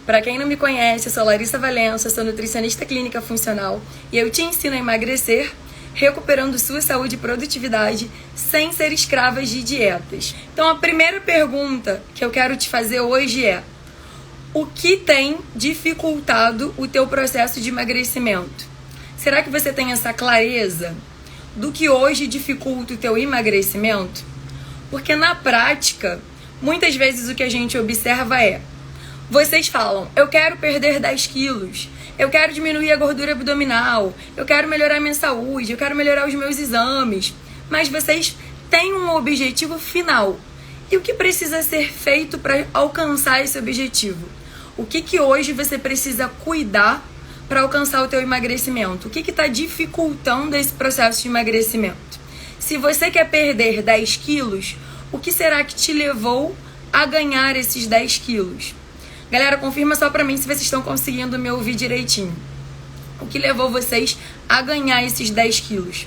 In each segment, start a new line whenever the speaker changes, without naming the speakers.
Para quem não me conhece, eu sou Larissa Valença, sou nutricionista clínica funcional e eu te ensino a emagrecer, recuperando sua saúde e produtividade sem ser escrava de dietas. Então a primeira pergunta que eu quero te fazer hoje é: o que tem dificultado o teu processo de emagrecimento? Será que você tem essa clareza do que hoje dificulta o teu emagrecimento? Porque na prática, muitas vezes o que a gente observa é: vocês falam, eu quero perder 10 quilos, eu quero diminuir a gordura abdominal, eu quero melhorar minha saúde, eu quero melhorar os meus exames, mas vocês têm um objetivo final. E o que precisa ser feito para alcançar esse objetivo? O que hoje você precisa cuidar para alcançar o teu emagrecimento? O que está dificultando esse processo de emagrecimento? Se você quer perder 10 quilos, o que será que te levou a ganhar esses 10 quilos? Galera, confirma só pra mim se vocês estão conseguindo me ouvir direitinho. O que levou vocês a ganhar esses 10 quilos?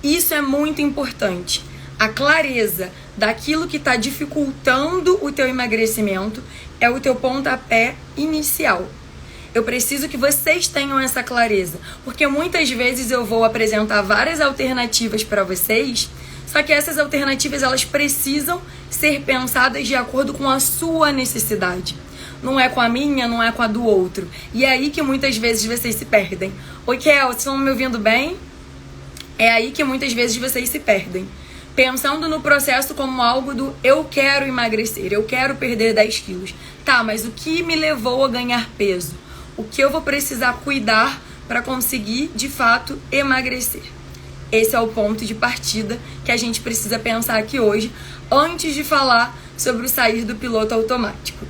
Isso é muito importante. A clareza daquilo que está dificultando o teu emagrecimento é o teu pontapé inicial. Eu preciso que vocês tenham essa clareza, porque muitas vezes eu vou apresentar várias alternativas para vocês, só que essas alternativas elas precisam ser pensadas de acordo com a sua necessidade. Não é com a minha, não é com a do outro. E é aí que muitas vezes vocês se perdem. Oi, Kel, vocês estão me ouvindo bem? É aí que muitas vezes vocês se perdem. Pensando no processo como algo do eu quero emagrecer, eu quero perder 10 quilos. Tá, mas o que me levou a ganhar peso? O que eu vou precisar cuidar para conseguir, de fato, emagrecer? Esse é o ponto de partida que a gente precisa pensar aqui hoje, antes de falar sobre o sair do piloto automático.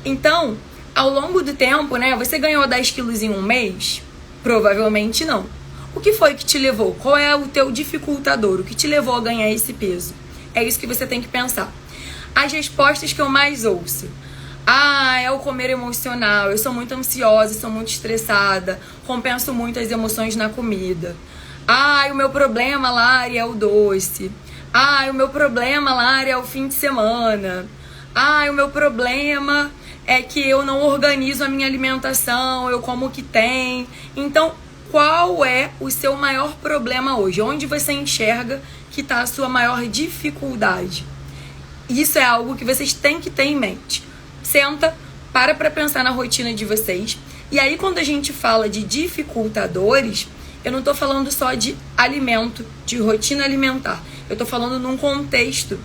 Então, ao longo do tempo, né, você ganhou 10 quilos em um mês? Provavelmente não. O que foi que te levou? Qual é o teu dificultador? O que te levou a ganhar esse peso? É isso que você tem que pensar. As respostas que eu mais ouço: é o comer emocional, eu sou muito ansiosa, sou muito estressada, compenso muito as emoções na comida. O meu problema, Lari, é o doce. O meu problema, Lari, é o fim de semana. O meu problema é que eu não organizo a minha alimentação, eu como o que tem. Então, qual é o seu maior problema hoje? Onde você enxerga que está a sua maior dificuldade? Isso é algo que vocês têm que ter em mente. Senta, para pensar na rotina de vocês. E aí, quando a gente fala de dificultadores, eu não estou falando só de alimento, de rotina alimentar. Eu estou falando num contexto.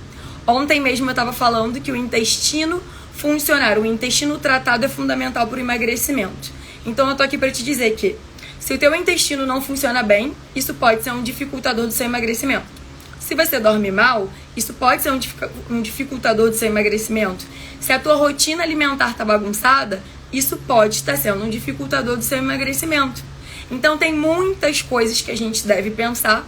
Ontem mesmo eu estava falando que o intestino funcionar, o intestino tratado é fundamental para o emagrecimento. Então eu tô aqui para te dizer que se o teu intestino não funciona bem, isso pode ser um dificultador do seu emagrecimento. Se você dorme mal, isso pode ser um dificultador do seu emagrecimento. Se a tua rotina alimentar tá bagunçada, isso pode estar sendo um dificultador do seu emagrecimento. Então tem muitas coisas que a gente deve pensar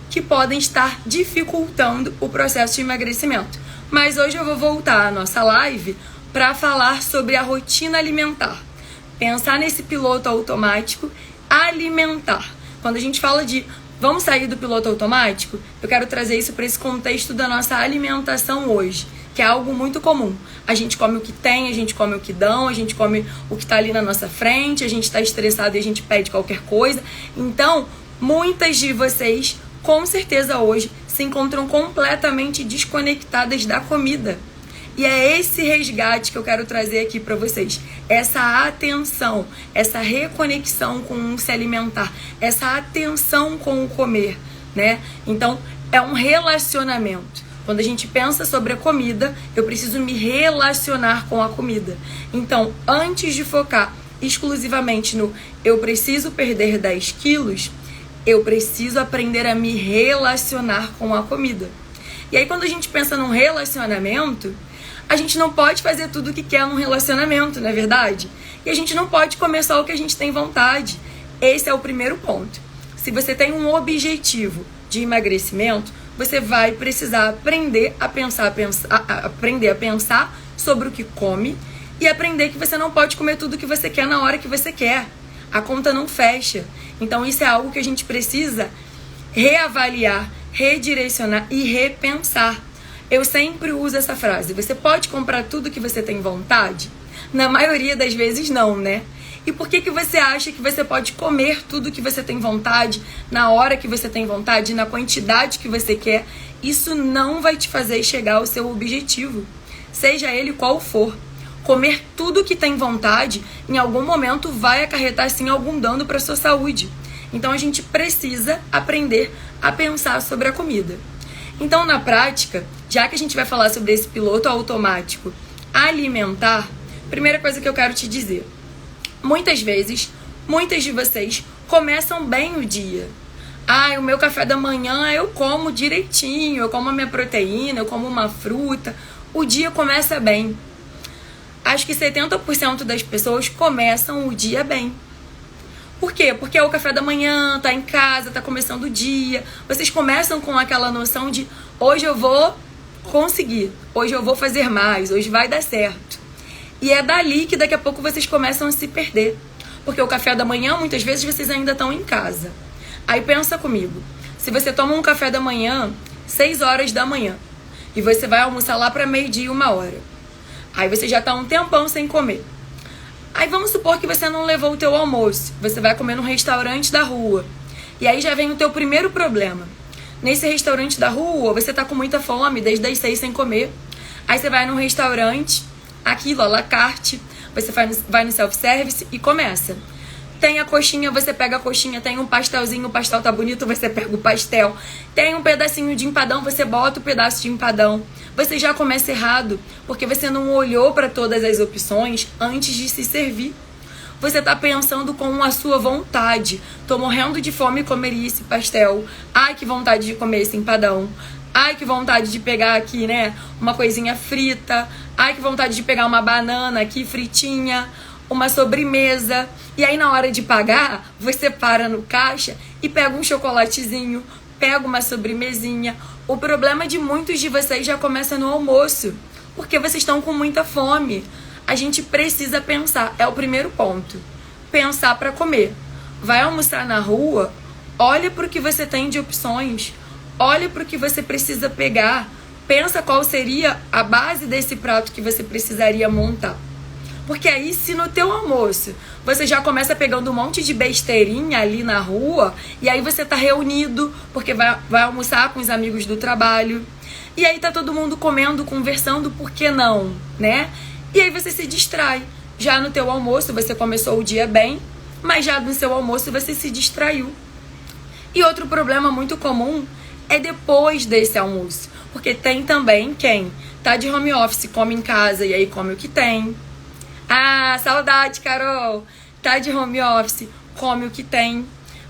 que podem estar dificultando o processo de emagrecimento. Mas hoje eu vou voltar à nossa live para falar sobre a rotina alimentar. Pensar nesse piloto automático alimentar. Quando a gente fala de vamos sair do piloto automático, eu quero trazer isso para esse contexto da nossa alimentação hoje, que é algo muito comum. A gente come o que tem, a gente come o que dão, a gente come o que está ali na nossa frente, a gente está estressado e a gente pede qualquer coisa. Então, muitas de vocês, com certeza hoje, se encontram completamente desconectadas da comida. E é esse resgate que eu quero trazer aqui para vocês. Essa atenção, essa reconexão com o se alimentar, essa atenção com o comer, né? Então, é um relacionamento. Quando a gente pensa sobre a comida, eu preciso me relacionar com a comida. Então, antes de focar exclusivamente no eu preciso perder 10 quilos, eu preciso aprender a me relacionar com a comida. E aí, quando a gente pensa num relacionamento, a gente não pode fazer tudo o que quer num relacionamento, não é verdade? E a gente não pode comer só o que a gente tem vontade. Esse é o primeiro ponto. Se você tem um objetivo de emagrecimento, você vai precisar aprender a pensar sobre o que come e aprender que você não pode comer tudo o que você quer na hora que você quer. A conta não fecha. Então isso é algo que a gente precisa reavaliar, redirecionar e repensar. Eu sempre uso essa frase: você pode comprar tudo que você tem vontade? Na maioria das vezes não, né? E por que você acha que você pode comer tudo que você tem vontade, na hora que você tem vontade, na quantidade que você quer? Isso não vai te fazer chegar ao seu objetivo, seja ele qual for. Comer tudo que tem vontade, em algum momento vai acarretar sim algum dano para sua saúde. Então a gente precisa aprender a pensar sobre a comida. Então na prática, já que a gente vai falar sobre esse piloto automático alimentar, primeira coisa que eu quero te dizer: muitas vezes, muitas de vocês começam bem o dia. O meu café da manhã eu como direitinho, eu como a minha proteína, eu como uma fruta. O dia começa bem. Acho que 70% das pessoas começam o dia bem. Por quê? Porque é o café da manhã, tá em casa, tá começando o dia. Vocês começam com aquela noção de hoje eu vou conseguir, hoje eu vou fazer mais, hoje vai dar certo. E é dali que daqui a pouco vocês começam a se perder. Porque o café da manhã, muitas vezes, vocês ainda estão em casa. Aí pensa comigo, se você toma um café da manhã, 6 horas da manhã, e você vai almoçar lá para meio-dia, 1h. Aí você já tá um tempão sem comer. Aí vamos supor que você não levou o teu almoço, você vai comer num restaurante da rua. E aí já vem o teu primeiro problema. Nesse restaurante da rua, você tá com muita fome, desde as 6 sem comer. Aí você vai num restaurante, aquilo, à la carte, você vai no self-service e começa. Tem a coxinha, você pega a coxinha. Tem um pastelzinho, o pastel tá bonito, você pega o pastel. Tem um pedacinho de empadão, você bota o pedaço de empadão. Você já começa errado, porque você não olhou para todas as opções antes de se servir. Você tá pensando com a sua vontade. Tô morrendo de fome e comeria esse pastel. Ai, que vontade de comer esse empadão. Ai, que vontade de pegar aqui, né, uma coisinha frita. Ai, que vontade de pegar uma banana aqui fritinha, uma sobremesa. E aí na hora de pagar, você para no caixa e pega um chocolatezinho, pega uma sobremesinha. O problema de muitos de vocês já começa no almoço, porque vocês estão com muita fome. A gente precisa pensar, é o primeiro ponto. Pensar para comer. Vai almoçar na rua, olha para o que você tem de opções, olha para o que você precisa pegar, pensa qual seria a base desse prato que você precisaria montar. Porque aí, se no teu almoço você já começa pegando um monte de besteirinha ali na rua, e aí você tá reunido, porque vai almoçar com os amigos do trabalho, e aí tá todo mundo comendo, conversando, por que não, né? E aí você se distrai. Já no teu almoço você começou o dia bem, mas já no seu almoço você se distraiu. E outro problema muito comum é depois desse almoço, porque tem também quem tá de home office, come em casa e aí come o que tem. Saudade, Carol! Tá de home office, come o que tem.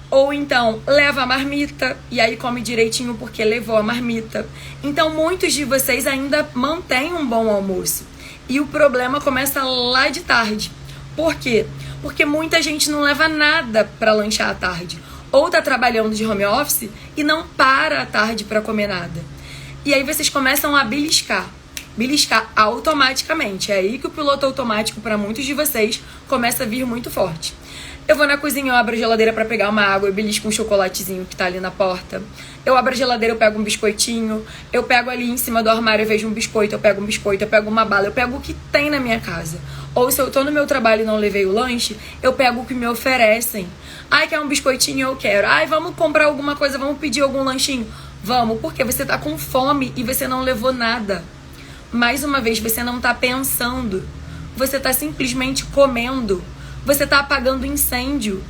Ou então, leva a marmita e aí come direitinho porque levou a marmita. Então, muitos de vocês ainda mantêm um bom almoço. E o problema começa lá de tarde. Por quê? Porque muita gente não leva nada para lanchar à tarde. Ou tá trabalhando de home office e não para à tarde para comer nada. E aí vocês começam a beliscar automaticamente. É aí que o piloto automático para muitos de vocês começa a vir muito forte. Eu vou na cozinha, eu abro a geladeira para pegar uma água, eu belisco um chocolatezinho que tá ali na porta. Eu abro a geladeira, eu pego um biscoitinho. Eu pego ali em cima do armário, eu vejo um biscoito, eu pego um biscoito, eu pego uma bala, eu pego o que tem na minha casa. Ou se eu tô no meu trabalho e não levei o lanche, eu pego o que me oferecem. Ai, quer um biscoitinho? Eu quero. Ai, vamos comprar alguma coisa, vamos pedir algum lanchinho? Vamos, porque você tá com fome e você não levou nada. Mais uma vez, você não tá pensando. Você tá simplesmente comendo. Você tá apagando incêndio.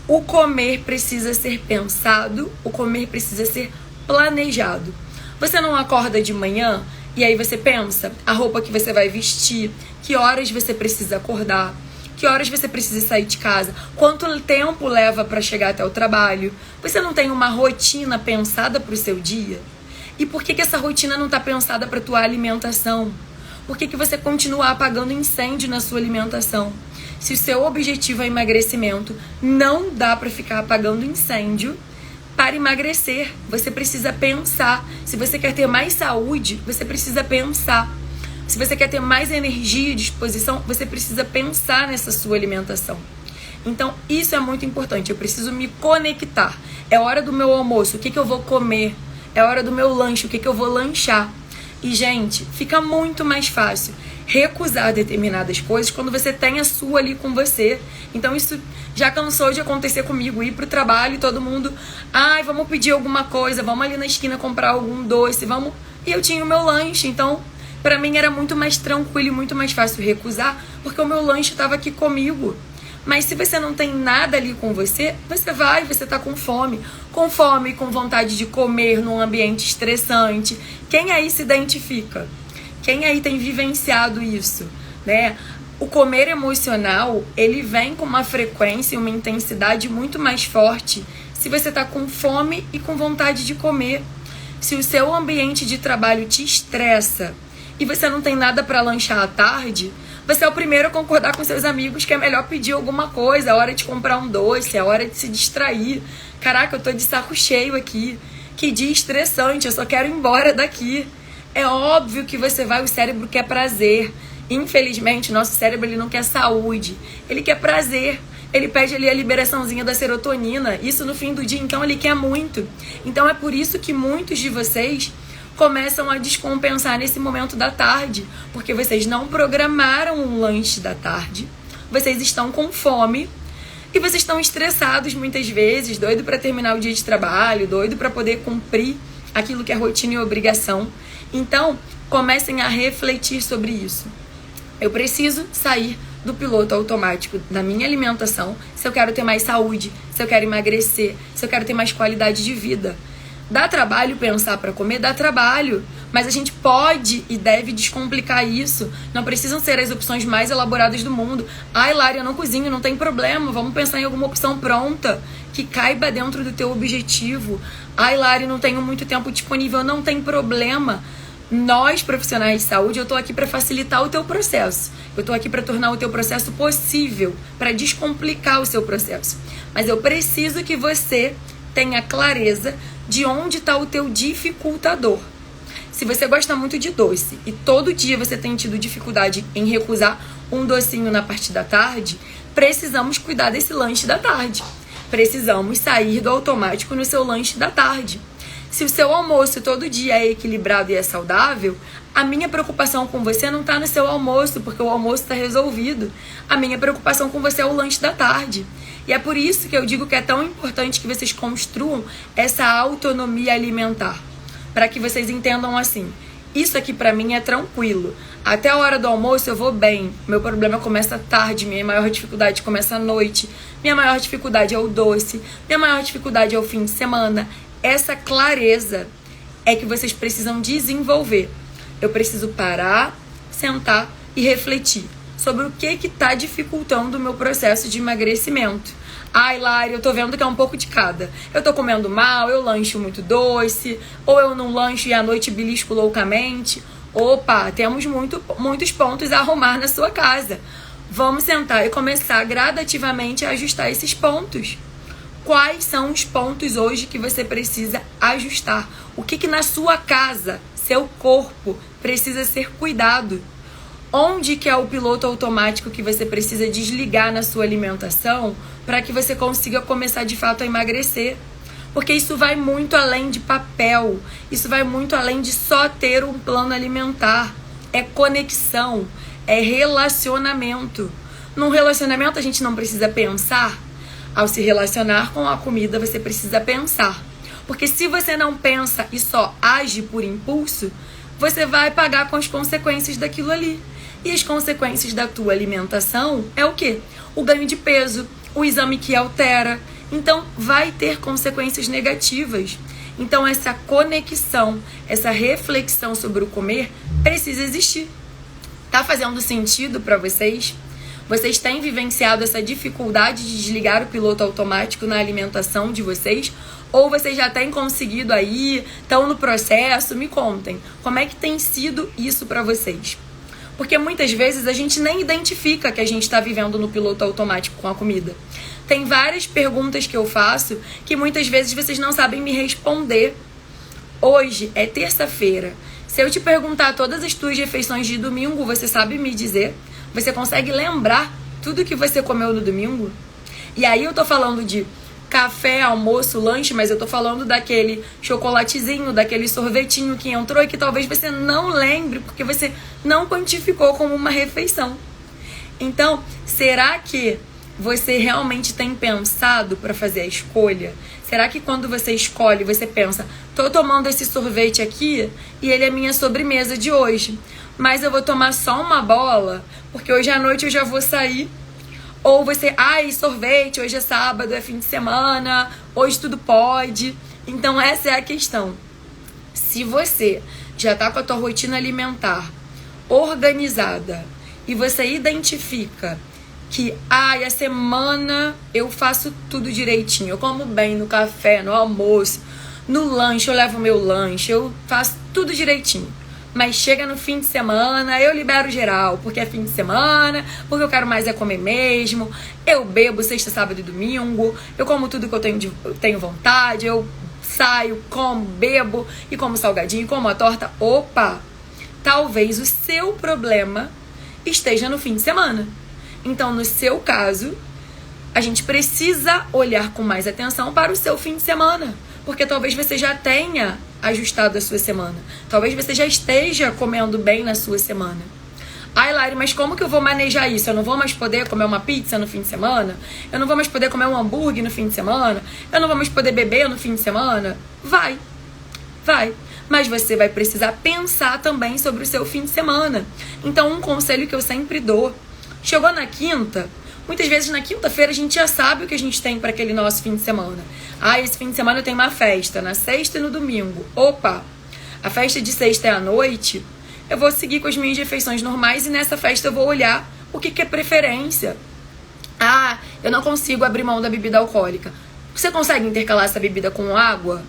O comer precisa ser pensado. O comer precisa ser planejado. Você não acorda de manhã e aí você pensa a roupa que você vai vestir, que horas você precisa acordar, que horas você precisa sair de casa, quanto tempo leva para chegar até o trabalho. Você não tem uma rotina pensada para o seu dia? E por que essa rotina não está pensada para a tua alimentação? Por que você continua apagando incêndio na sua alimentação? Se o seu objetivo é emagrecimento, não dá para ficar apagando incêndio para emagrecer. Você precisa pensar. Se você quer ter mais saúde, você precisa pensar. Se você quer ter mais energia e disposição, você precisa pensar nessa sua alimentação. Então, isso é muito importante. Eu preciso me conectar. É hora do meu almoço, o que eu vou comer? É hora do meu lanche, o que eu vou lanchar? E, gente, fica muito mais fácil recusar determinadas coisas quando você tem a sua ali com você. Então isso já cansou de acontecer comigo, ir pro trabalho e todo mundo, vamos pedir alguma coisa, vamos ali na esquina comprar algum doce, vamos. E eu tinha o meu lanche, então pra mim era muito mais tranquilo e muito mais fácil recusar, porque o meu lanche estava aqui comigo. Mas se você não tem nada ali com você, você tá com fome, com vontade de comer num ambiente estressante. Quem aí se identifica? Quem aí tem vivenciado isso, né? O comer emocional, ele vem com uma frequência e uma intensidade muito mais forte se você tá com fome e com vontade de comer. Se o seu ambiente de trabalho te estressa e você não tem nada para lanchar à tarde, você é o primeiro a concordar com seus amigos que é melhor pedir alguma coisa, é hora de comprar um doce, é hora de se distrair. Caraca, eu tô de saco cheio aqui. Que dia estressante, eu só quero ir embora daqui. É óbvio que o cérebro quer prazer. Infelizmente, o nosso cérebro ele não quer saúde, ele quer prazer. Ele pede ali a liberaçãozinha da serotonina. Isso no fim do dia, então ele quer muito. Então é por isso que muitos de vocês começam a descompensar nesse momento da tarde, porque vocês não programaram um lanche da tarde, vocês estão com fome e vocês estão estressados muitas vezes, doido para terminar o dia de trabalho, doido para poder cumprir aquilo que é rotina e obrigação. Então, comecem a refletir sobre isso. Eu preciso sair do piloto automático da minha alimentação se eu quero ter mais saúde, se eu quero emagrecer, se eu quero ter mais qualidade de vida. Dá trabalho pensar para comer? Dá trabalho. Mas a gente pode e deve descomplicar isso. Não precisam ser as opções mais elaboradas do mundo. Lari, eu não cozinho, não tem problema. Vamos pensar em alguma opção pronta que caiba dentro do teu objetivo. Lari, não tenho muito tempo disponível. Não tem problema. Nós, profissionais de saúde, eu tô aqui para facilitar o teu processo. Eu tô aqui para tornar o teu processo possível, para descomplicar o seu processo. Mas eu preciso que você tenha clareza de onde está o teu dificultador. Se você gosta muito de doce e todo dia você tem tido dificuldade em recusar um docinho na parte da tarde, precisamos cuidar desse lanche da tarde. Precisamos sair do automático no seu lanche da tarde. Se o seu almoço todo dia é equilibrado e é saudável, a minha preocupação com você não está no seu almoço, porque o almoço está resolvido. A minha preocupação com você é o lanche da tarde. E é por isso que eu digo que é tão importante que vocês construam essa autonomia alimentar. Para que vocês entendam assim, isso aqui para mim é tranquilo. Até a hora do almoço eu vou bem. Meu problema começa tarde, minha maior dificuldade começa à noite. Minha maior dificuldade é o doce. Minha maior dificuldade é o fim de semana. Essa clareza é que vocês precisam desenvolver. Eu preciso parar, sentar e refletir sobre o que está dificultando o meu processo de emagrecimento. Lari, eu tô vendo que é um pouco de cada. Eu tô comendo mal, eu lancho muito doce, ou eu não lancho e à noite belisco loucamente. Opa, temos muitos pontos a arrumar na sua casa. Vamos sentar e começar gradativamente a ajustar esses pontos. Quais são os pontos hoje que você precisa ajustar? O que na sua casa, seu corpo, precisa ser cuidado? Onde que é o piloto automático que você precisa desligar na sua alimentação para que você consiga começar de fato a emagrecer? Porque isso vai muito além de papel, isso vai muito além de só ter um plano alimentar. É conexão, é relacionamento. Num relacionamento a gente não precisa pensar. Ao se relacionar com a comida você precisa pensar. Porque se você não pensa e só age por impulso, você vai pagar com as consequências daquilo ali. E as consequências da tua alimentação é o quê? O ganho de peso, o exame que altera. Então, vai ter consequências negativas. Então, essa conexão, essa reflexão sobre o comer precisa existir. Tá fazendo sentido para vocês? Vocês têm vivenciado essa dificuldade de desligar o piloto automático na alimentação de vocês? Ou vocês já têm conseguido aí, estão no processo? Me contem, como é que tem sido isso para vocês? Porque muitas vezes a gente nem identifica que a gente está vivendo no piloto automático com a comida. Tem várias perguntas que eu faço que muitas vezes vocês não sabem me responder. Hoje é terça-feira. Se eu te perguntar todas as tuas refeições de domingo, você sabe me dizer? Você consegue lembrar tudo que você comeu no domingo? E aí eu tô falando de café, almoço, lanche, mas eu tô falando daquele chocolatezinho, daquele sorvetinho que entrou e que talvez você não lembre porque você não quantificou como uma refeição. Então, será que você realmente tem pensado para fazer a escolha? Será que quando você escolhe, você pensa, tô tomando esse sorvete aqui e ele é minha sobremesa de hoje, mas eu vou tomar só uma bola, porque hoje à noite eu já vou sair? Ou você, sorvete, hoje é sábado, é fim de semana, hoje tudo pode. Então essa é a questão. Se você já tá com a tua rotina alimentar organizada e você identifica que, a semana eu faço tudo direitinho, eu como bem no café, no almoço, no lanche, eu levo meu lanche, eu faço tudo direitinho. Mas chega no fim de semana, eu libero geral, porque é fim de semana, porque eu quero mais comer mesmo, eu bebo sexta, sábado e domingo, eu como tudo que eu tenho vontade, eu saio, como, bebo e como salgadinho, como a torta. Opa! Talvez o seu problema esteja no fim de semana. Então, no seu caso, a gente precisa olhar com mais atenção para o seu fim de semana. Porque talvez você já tenha ajustado a sua semana. Talvez você já esteja comendo bem na sua semana. Lari, mas como que eu vou manejar isso? Eu não vou mais poder comer uma pizza no fim de semana? Eu não vou mais poder comer um hambúrguer no fim de semana? Eu não vou mais poder beber no fim de semana? Vai. Mas você vai precisar pensar também sobre o seu fim de semana. Então, um conselho que eu sempre dou. Chegou na quinta, muitas vezes na quinta-feira a gente já sabe o que a gente tem para aquele nosso fim de semana. Esse fim de semana eu tenho uma festa, na sexta e no domingo. Opa, a festa de sexta é à noite, eu vou seguir com as minhas refeições normais e nessa festa eu vou olhar o que é preferência. Eu não consigo abrir mão da bebida alcoólica. Você consegue intercalar essa bebida com água?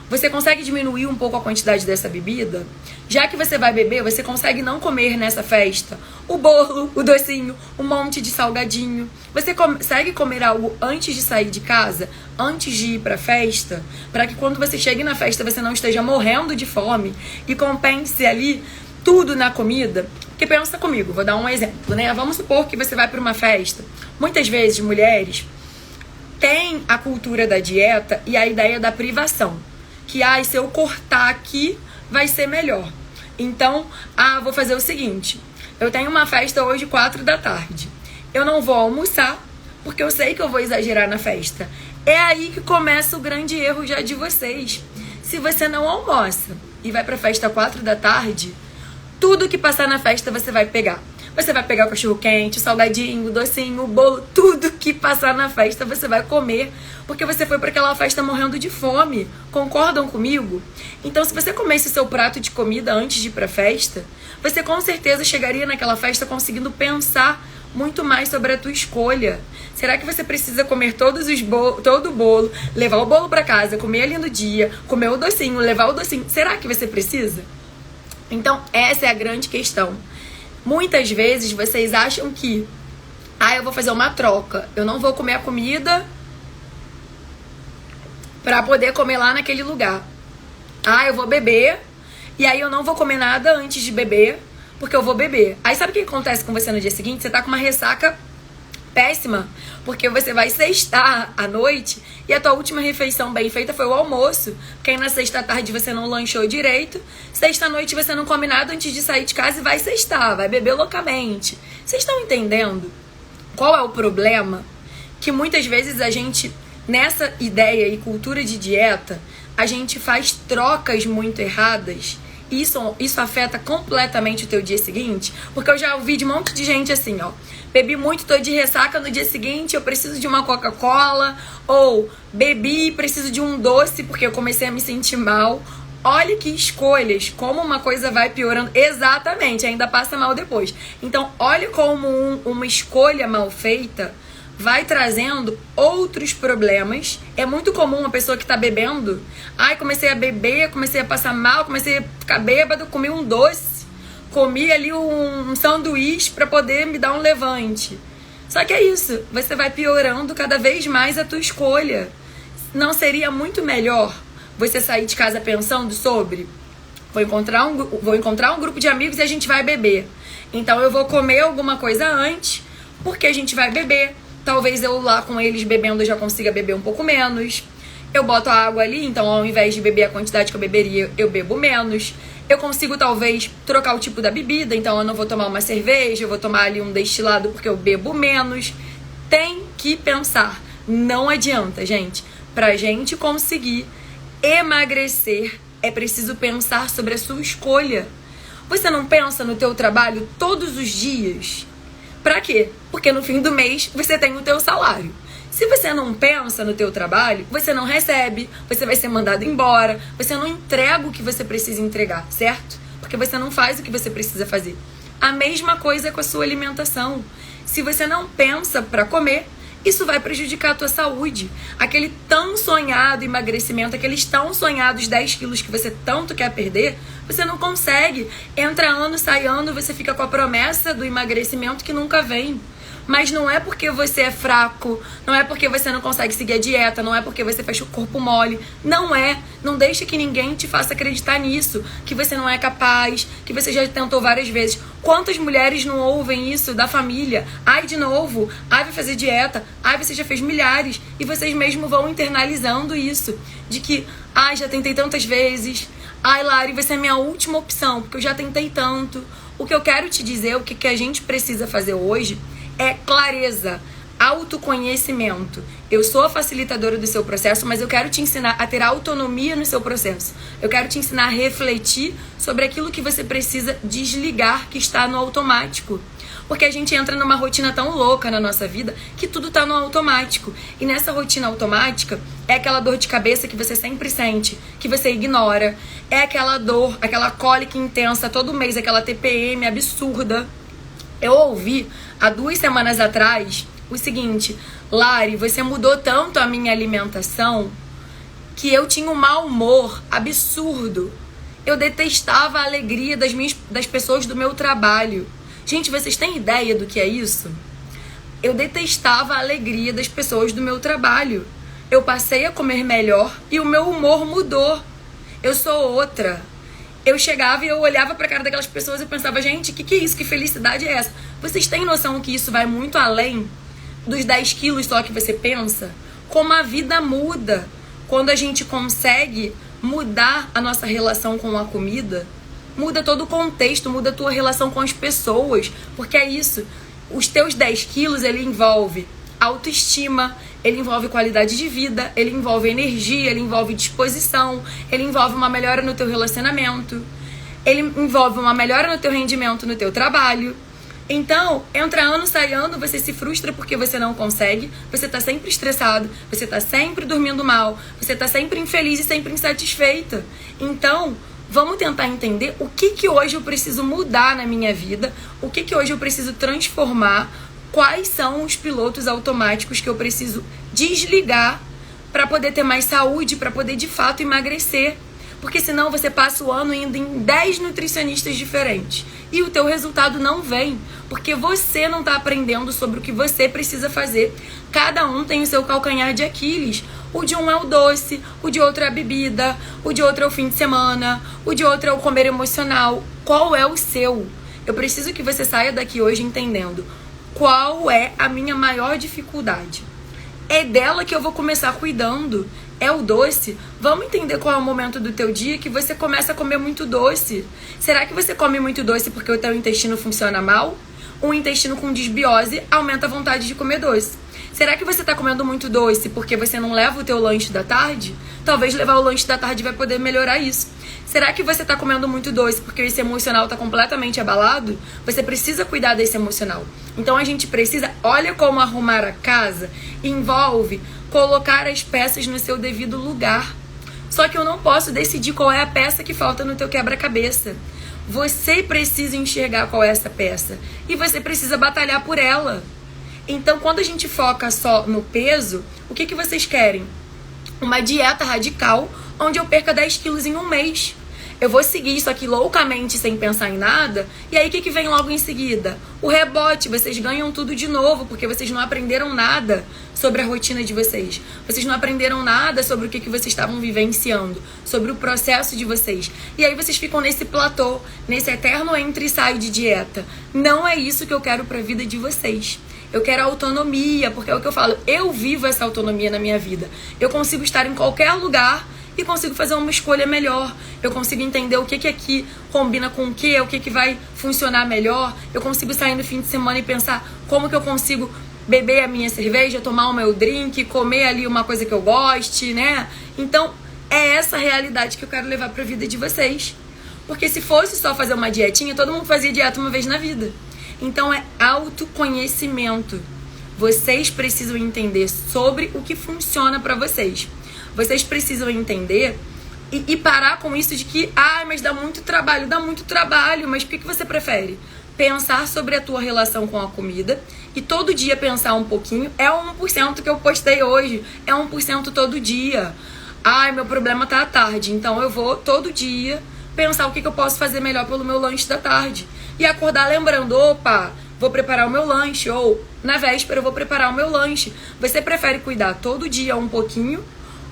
Você consegue diminuir um pouco a quantidade dessa bebida? Já que você vai beber, você consegue não comer nessa festa o bolo, o docinho, um monte de salgadinho. Você consegue comer algo antes de sair de casa, antes de ir pra festa, para que quando você chegue na festa você não esteja morrendo de fome e compense ali tudo na comida. Porque pensa comigo, vou dar um exemplo, né? Vamos supor que você vai para uma festa. Muitas vezes, mulheres têm a cultura da dieta e a ideia da privação. Que, se eu cortar aqui, vai ser melhor. Então, vou fazer o seguinte. Eu tenho uma festa hoje, 4 da tarde. Eu não vou almoçar, porque eu sei que eu vou exagerar na festa. É aí que começa o grande erro já de vocês. Se você não almoça e vai pra festa 4 da tarde, tudo que passar na festa você vai pegar. Você vai pegar o cachorro-quente, o salgadinho, o docinho, o bolo, tudo que passar na festa você vai comer, porque você foi para aquela festa morrendo de fome. Concordam comigo? Então, se você comesse o seu prato de comida antes de ir para a festa, você com certeza chegaria naquela festa conseguindo pensar muito mais sobre a tua escolha. Será que você precisa comer todo o bolo, levar o bolo para casa, comer ali no dia, comer o docinho, levar o docinho? Será que você precisa? Então, essa é a grande questão. Muitas vezes vocês acham que eu vou fazer uma troca. Eu não vou comer a comida pra poder comer lá naquele lugar. Eu vou beber e aí eu não vou comer nada antes de beber, porque eu vou beber. Aí sabe o que acontece com você no dia seguinte? Você tá com uma ressaca péssima, porque você vai sextar à noite e a tua última refeição bem feita foi o almoço, porque aí na sexta-tarde você não lanchou direito, sexta-noite você não come nada antes de sair de casa e vai sextar, vai beber loucamente. Vocês estão entendendo qual é o problema? Que muitas vezes a gente, nessa ideia e cultura de dieta, a gente faz trocas muito erradas. Isso afeta completamente o teu dia seguinte, porque eu já ouvi de um monte de gente assim, bebi muito, tô de ressaca, no dia seguinte eu preciso de uma Coca-Cola, ou bebi e preciso de um doce porque eu comecei a me sentir mal. Olha que escolhas, como uma coisa vai piorando. Exatamente, ainda passa mal depois. Então, olha como uma escolha mal feita vai trazendo outros problemas. É muito comum uma pessoa que tá bebendo, comecei a beber, comecei a passar mal, comecei a ficar bêbado, comi um doce, comi ali um sanduíche para poder me dar um levante. Só que é isso, você vai piorando cada vez mais a tua escolha. Não seria muito melhor você sair de casa pensando sobre vou encontrar um grupo de amigos e a gente vai beber. Então eu vou comer alguma coisa antes, porque a gente vai beber. Talvez eu lá com eles bebendo eu já consiga beber um pouco menos. Eu boto a água ali, então ao invés de beber a quantidade que eu beberia, eu bebo menos. Eu consigo talvez trocar o tipo da bebida, então eu não vou tomar uma cerveja, eu vou tomar ali um destilado porque eu bebo menos. Tem que pensar. Não adianta, gente. Pra gente conseguir emagrecer, é preciso pensar sobre a sua escolha. Você não pensa no teu trabalho todos os dias? Pra quê? Porque no fim do mês você tem o teu salário. Se você não pensa no teu trabalho, você não recebe, você vai ser mandado embora, você não entrega o que você precisa entregar, certo? Porque você não faz o que você precisa fazer. A mesma coisa é com a sua alimentação. Se você não pensa pra comer, isso vai prejudicar a tua saúde. Aquele tão sonhado emagrecimento, aqueles tão sonhados 10 quilos que você tanto quer perder, você não consegue. Entra ano, sai ano, você fica com a promessa do emagrecimento que nunca vem. Mas não é porque você é fraco, não é porque você não consegue seguir a dieta, não é porque você fecha o corpo mole. Não é. Não deixe que ninguém te faça acreditar nisso, que você não é capaz, que você já tentou várias vezes. Quantas mulheres não ouvem isso da família? Ai, de novo, ai, vai fazer dieta, ai, você já fez milhares. E vocês mesmo vão internalizando isso, de que, ai, já tentei tantas vezes, ai, Lari, vai ser a minha última opção, porque eu já tentei tanto. O que eu quero te dizer, o que a gente precisa fazer hoje é clareza, autoconhecimento. Eu sou a facilitadora do seu processo, mas eu quero te ensinar a ter autonomia no seu processo. Eu quero te ensinar a refletir sobre aquilo que você precisa desligar, que está no automático. Porque a gente entra numa rotina tão louca na nossa vida que tudo está no automático. E nessa rotina automática é aquela dor de cabeça que você sempre sente, que você ignora. É aquela dor, aquela cólica intensa todo mês, aquela TPM absurda. Eu ouvi há 2 semanas atrás o seguinte: Lari, você mudou tanto a minha alimentação que eu tinha um mau humor absurdo. Eu detestava a alegria das pessoas do meu trabalho. Gente, vocês têm ideia do que é isso? Eu detestava a alegria das pessoas do meu trabalho. Eu passei a comer melhor e o meu humor mudou. Eu sou outra. Eu chegava e eu olhava pra cara daquelas pessoas e pensava, gente, o que é isso? Que felicidade é essa? Vocês têm noção que isso vai muito além dos 10 quilos só que você pensa? Como a vida muda quando a gente consegue mudar a nossa relação com a comida, muda todo o contexto, muda a tua relação com as pessoas. Porque é isso, os teus 10 quilos, ele envolve autoestima, ele envolve qualidade de vida, ele envolve energia, ele envolve disposição, ele envolve uma melhora no teu relacionamento, ele envolve uma melhora no teu rendimento no teu trabalho. Então, entra ano, sai ano, você se frustra porque você não consegue, você tá sempre estressado, você tá sempre dormindo mal, você tá sempre infeliz e sempre insatisfeita. Então, vamos tentar entender o que hoje eu preciso mudar na minha vida, o que hoje eu preciso transformar. Quais são os pilotos automáticos que eu preciso desligar para poder ter mais saúde, para poder de fato emagrecer? Porque senão você passa o ano indo em 10 nutricionistas diferentes e o teu resultado não vem, porque você não está aprendendo sobre o que você precisa fazer. Cada um tem o seu calcanhar de Aquiles. O de um é o doce, o de outro é a bebida, o de outro é o fim de semana, o de outro é o comer emocional. Qual é o seu? Eu preciso que você saia daqui hoje entendendo qual é a minha maior dificuldade. É dela que eu vou começar cuidando. É o doce. Vamos entender qual é o momento do teu dia que você começa a comer muito doce. Será que você come muito doce porque o teu intestino funciona mal? Um intestino com desbiose aumenta a vontade de comer doce. Será que você está comendo muito doce porque você não leva o teu lanche da tarde? Talvez levar o lanche da tarde vai poder melhorar isso. Será que você está comendo muito doce porque esse emocional está completamente abalado? Você precisa cuidar desse emocional. Então a gente precisa, olha como arrumar a casa envolve colocar as peças no seu devido lugar. Só que eu não posso decidir qual é a peça que falta no teu quebra-cabeça. Você precisa enxergar qual é essa peça e você precisa batalhar por ela. Então, quando a gente foca só no peso, o que vocês querem? Uma dieta radical, onde eu perca 10 quilos em um mês. Eu vou seguir isso aqui loucamente, sem pensar em nada, e aí o que vem logo em seguida? O rebote, vocês ganham tudo de novo, porque vocês não aprenderam nada sobre a rotina de vocês. Vocês não aprenderam nada sobre o que vocês estavam vivenciando, sobre o processo de vocês. E aí vocês ficam nesse platô, nesse eterno entra e sai de dieta. Não é isso que eu quero para a vida de vocês. eu quero autonomia, porque é o que eu falo, eu vivo essa autonomia na minha vida. Eu consigo estar em qualquer lugar e consigo fazer uma escolha melhor. Eu consigo entender o que aqui combina com o que vai funcionar melhor. Eu consigo sair no fim de semana e pensar como que eu consigo beber a minha cerveja, tomar o meu drink, comer ali uma coisa que eu goste, né? Então, é essa realidade que eu quero levar pra vida de vocês. Porque se fosse só fazer uma dietinha, todo mundo fazia dieta uma vez na vida. Então, é autoconhecimento. Vocês precisam entender sobre o que funciona pra vocês. Vocês precisam entender e parar com isso de que, mas dá muito trabalho, mas o que você prefere? Pensar sobre a tua relação com a comida e todo dia pensar um pouquinho. É o 1% que eu postei hoje, é 1% todo dia. Meu problema tá à tarde, então eu vou todo dia pensar o que eu posso fazer melhor pelo meu lanche da tarde. E acordar lembrando, vou preparar o meu lanche, ou na véspera eu vou preparar o meu lanche. Você prefere cuidar todo dia um pouquinho?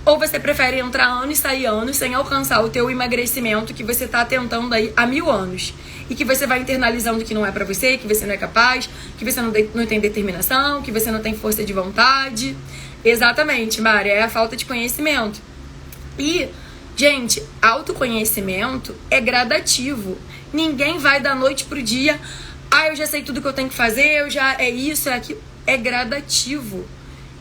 Ou você prefere entrar ano e sair ano sem alcançar o teu emagrecimento que você tá tentando aí há 1000 anos? E que você vai internalizando que não é pra você, que você não é capaz, que você não tem determinação, que você não tem força de vontade. Exatamente, Mari, é a falta de conhecimento. E, gente, autoconhecimento é gradativo. Ninguém vai da noite pro dia, eu já sei tudo que eu tenho que fazer, é isso, é aquilo. É gradativo.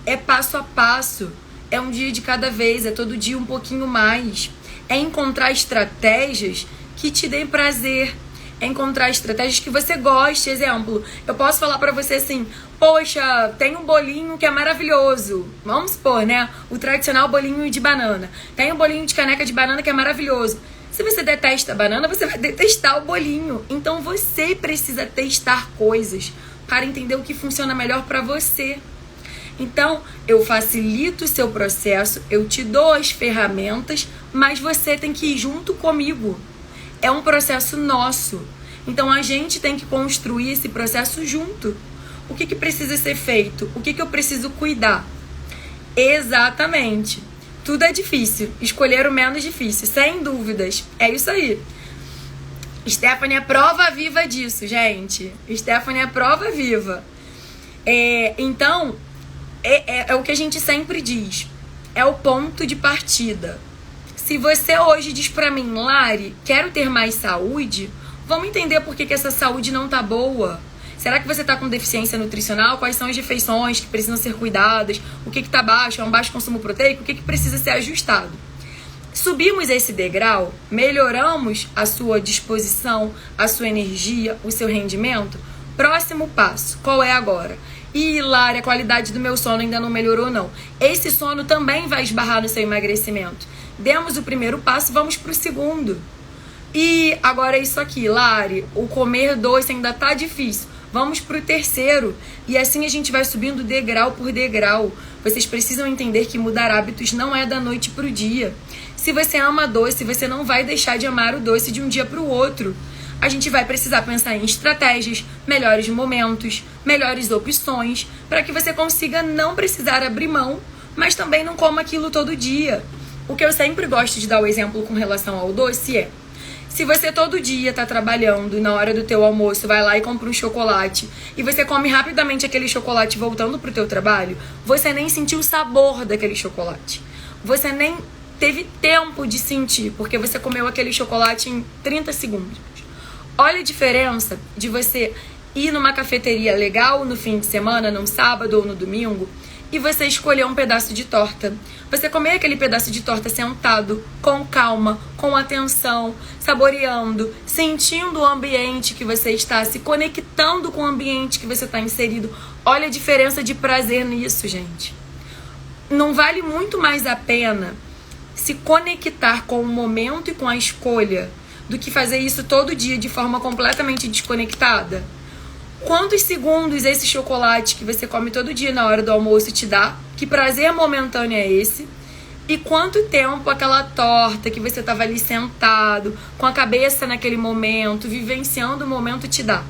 É passo a passo. É um dia de cada vez, é todo dia um pouquinho mais. É encontrar estratégias que te deem prazer. É encontrar estratégias que você goste. Exemplo, eu posso falar pra você assim, poxa, tem um bolinho que é maravilhoso. Vamos supor, né? O tradicional bolinho de banana. Tem um bolinho de caneca de banana que é maravilhoso. Se você detesta a banana, você vai detestar o bolinho. Então você precisa testar coisas para entender o que funciona melhor pra você. Então, eu facilito o seu processo, eu te dou as ferramentas, mas você tem que ir junto comigo. É um processo nosso. Então, a gente tem que construir esse processo junto. O que precisa ser feito? O que eu preciso cuidar? Exatamente. Tudo é difícil. Escolher o menos difícil, sem dúvidas. É isso aí. Stephanie é prova viva disso, gente. Stephanie é prova viva. Então... É o que a gente sempre diz. É o ponto de partida. Se você hoje diz pra mim, Lari, quero ter mais saúde, vamos entender por que essa saúde não tá boa. Será que você tá com deficiência nutricional? Quais são as refeições que precisam ser cuidadas? O que tá baixo? É um baixo consumo proteico? O que precisa ser ajustado? Subimos esse degrau, melhoramos a sua disposição, a sua energia, o seu rendimento. Próximo passo, qual é agora? Lari, a qualidade do meu sono ainda não melhorou, não. Esse sono também vai esbarrar no seu emagrecimento. Demos o primeiro passo, vamos pro segundo. E agora é isso aqui, Lari, o comer doce ainda tá difícil. Vamos pro terceiro. E assim a gente vai subindo degrau por degrau. Vocês precisam entender que mudar hábitos não é da noite pro dia. Se você ama doce, você não vai deixar de amar o doce de um dia pro outro. A gente vai precisar pensar em estratégias, melhores momentos, melhores opções, para que você consiga não precisar abrir mão, mas também não coma aquilo todo dia. O que eu sempre gosto de dar o exemplo com relação ao doce é, se você todo dia tá trabalhando e na hora do teu almoço vai lá e compra um chocolate e você come rapidamente aquele chocolate voltando pro teu trabalho, você nem sentiu o sabor daquele chocolate. Você nem teve tempo de sentir, porque você comeu aquele chocolate em 30 segundos. Olha a diferença de você ir numa cafeteria legal no fim de semana, num sábado ou no domingo, e você escolher um pedaço de torta. Você comer aquele pedaço de torta sentado, com calma, com atenção, saboreando, sentindo o ambiente que você está, se conectando com o ambiente que você está inserido. Olha a diferença de prazer nisso, gente. Não vale muito mais a pena se conectar com o momento e com a escolha do que fazer isso todo dia de forma completamente desconectada? Quantos segundos esse chocolate que você come todo dia na hora do almoço te dá? Que prazer momentâneo é esse? E quanto tempo aquela torta que você estava ali sentado, com a cabeça naquele momento, vivenciando o momento te dá?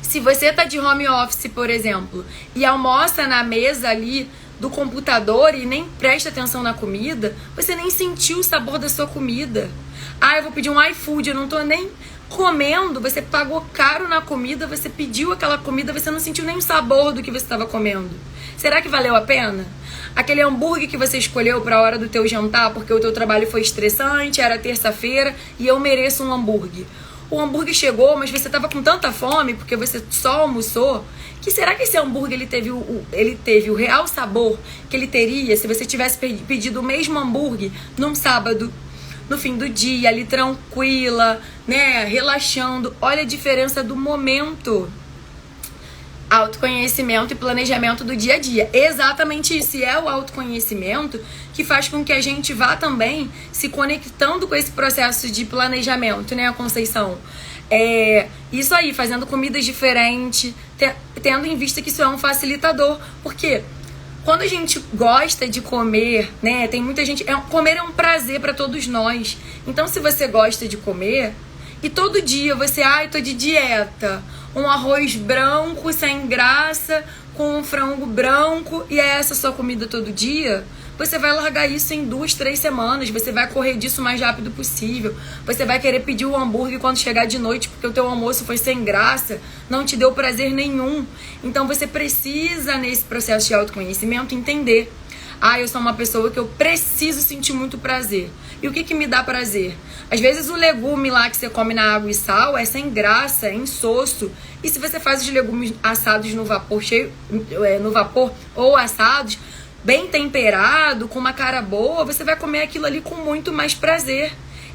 Se você tá de home office, por exemplo, e almoça na mesa ali do computador e nem presta atenção na comida, você nem sentiu o sabor da sua comida. Eu vou pedir um iFood, eu não tô nem comendo, você pagou caro na comida, você pediu aquela comida, você não sentiu nem o sabor do que você estava comendo. Será que valeu a pena? Aquele hambúrguer que você escolheu para a hora do teu jantar porque o teu trabalho foi estressante, era terça-feira e eu mereço um hambúrguer. O hambúrguer chegou, mas você estava com tanta fome porque você só almoçou, que será que esse hambúrguer ele teve o real sabor que ele teria se você tivesse pedido o mesmo hambúrguer num sábado, no fim do dia, ali tranquila, né, relaxando? Olha a diferença do momento. Autoconhecimento e planejamento do dia a dia. Exatamente isso. E é o autoconhecimento que faz com que a gente vá também se conectando com esse processo de planejamento, né, Conceição? Isso aí, fazendo comidas diferentes, tendo em vista que isso é um facilitador. Porque quando a gente gosta de comer, né, tem muita gente... comer é um prazer para todos nós. Então, se você gosta de comer e todo dia você... eu tô de dieta... um arroz branco, sem graça, com um frango branco, e é essa a sua comida todo dia, você vai largar isso em 2, 3 semanas, você vai correr disso o mais rápido possível, você vai querer pedir o hambúrguer quando chegar de noite, porque o teu almoço foi sem graça, não te deu prazer nenhum. Então você precisa, nesse processo de autoconhecimento, entender: eu sou uma pessoa que eu preciso sentir muito prazer. E o que me dá prazer? Às vezes o legume lá que você come na água e sal é sem graça, é insosso. E se você faz os legumes assados no vapor, no vapor ou assados, bem temperado, com uma cara boa, você vai comer aquilo ali com muito mais prazer.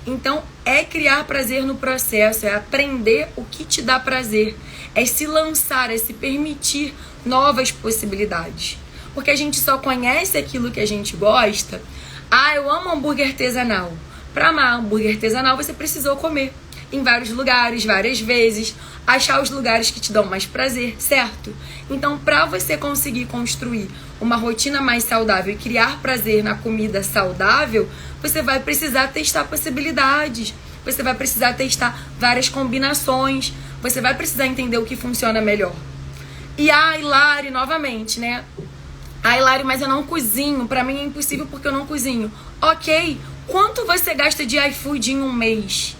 Então, é criar prazer no processo, é aprender o que te dá prazer, é se lançar, é se permitir novas possibilidades. Porque a gente só conhece aquilo que a gente gosta. Eu amo hambúrguer artesanal. Para amar hambúrguer artesanal, você precisou comer em vários lugares, várias vezes, achar os lugares que te dão mais prazer, certo? Então, para você conseguir construir uma rotina mais saudável e criar prazer na comida saudável, você vai precisar testar possibilidades, você vai precisar testar várias combinações, você vai precisar entender o que funciona melhor. E Lari, novamente, né? Lari, mas eu não cozinho, pra mim é impossível porque eu não cozinho. Ok, quanto você gasta de iFood em um mês?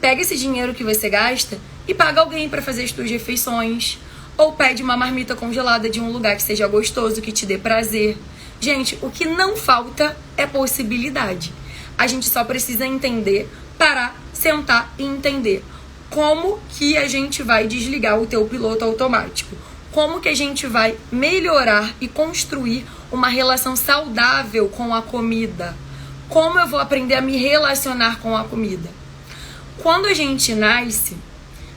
Pega esse dinheiro que você gasta e paga alguém pra fazer as suas refeições. Ou pede uma marmita congelada de um lugar que seja gostoso, que te dê prazer. Gente, o que não falta é possibilidade. A gente só precisa entender, parar, sentar e entender como que a gente vai desligar o teu piloto automático. Como que a gente vai melhorar e construir uma relação saudável com a comida? Como eu vou aprender a me relacionar com a comida? Quando a gente nasce,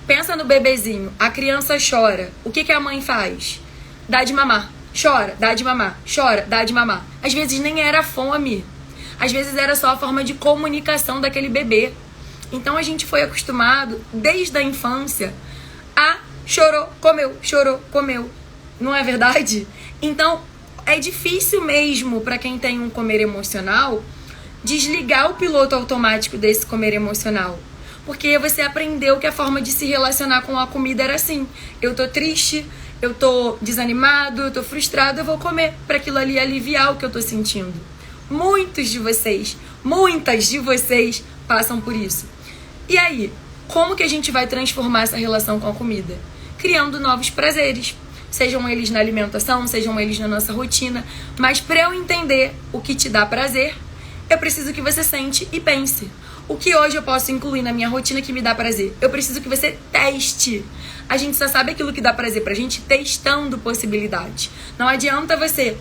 pensa no bebezinho, a criança chora. O que a mãe faz? Dá de mamar. Chora, dá de mamar. Chora, dá de mamar. Às vezes nem era fome. Às vezes era só a forma de comunicação daquele bebê. Então a gente foi acostumado, desde a infância, a chorou, comeu. Não é verdade? Então, é difícil mesmo para quem tem um comer emocional desligar o piloto automático desse comer emocional. Porque você aprendeu que a forma de se relacionar com a comida era assim: eu tô triste, eu tô desanimado, eu tô frustrado, eu vou comer para aquilo ali aliviar o que eu tô sentindo. Muitas de vocês passam por isso. E aí, como que a gente vai transformar essa relação com a comida? Criando novos prazeres, sejam eles na alimentação, sejam eles na nossa rotina. Mas para eu entender o que te dá prazer, eu preciso que você sente e pense: o que hoje eu posso incluir na minha rotina que me dá prazer? Eu preciso que você teste. A gente só sabe aquilo que dá prazer pra gente testando possibilidades. Não adianta você: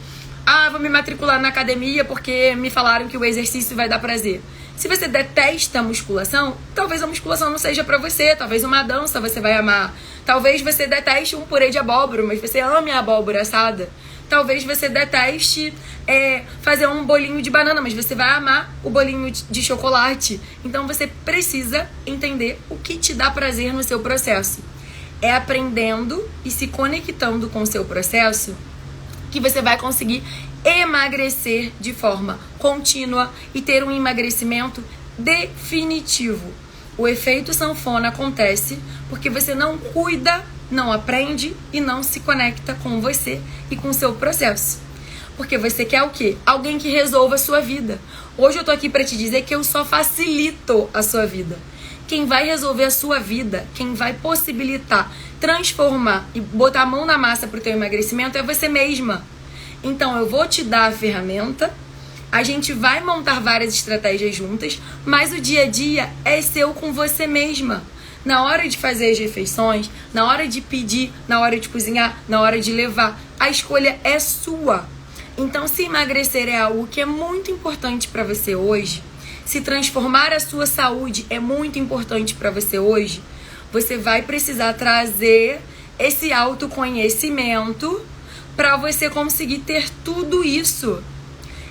vou me matricular na academia porque me falaram que o exercício vai dar prazer. Se você detesta a musculação, talvez a musculação não seja pra você. Talvez uma dança você vai amar. Talvez você deteste um purê de abóbora, mas você ame a abóbora assada. Talvez você deteste fazer um bolinho de banana, mas você vai amar o bolinho de chocolate. Então você precisa entender o que te dá prazer no seu processo. É aprendendo e se conectando com o seu processo que você vai conseguir emagrecer de forma contínua e ter um emagrecimento definitivo. O efeito sanfona acontece porque você não cuida, não aprende e não se conecta com você e com o seu processo. Porque você quer o quê? Alguém que resolva a sua vida. Hoje eu tô aqui para te dizer que eu só facilito a sua vida. Quem vai resolver a sua vida, quem vai possibilitar, transformar e botar a mão na massa pro teu emagrecimento é você mesma. Então eu vou te dar a ferramenta, a gente vai montar várias estratégias juntas, mas o dia a dia é seu com você mesma. Na hora de fazer as refeições, na hora de pedir, na hora de cozinhar, na hora de levar, a escolha é sua. Então, se emagrecer é algo que é muito importante para você hoje, se transformar a sua saúde é muito importante para você hoje, você vai precisar trazer esse autoconhecimento para você conseguir ter tudo isso.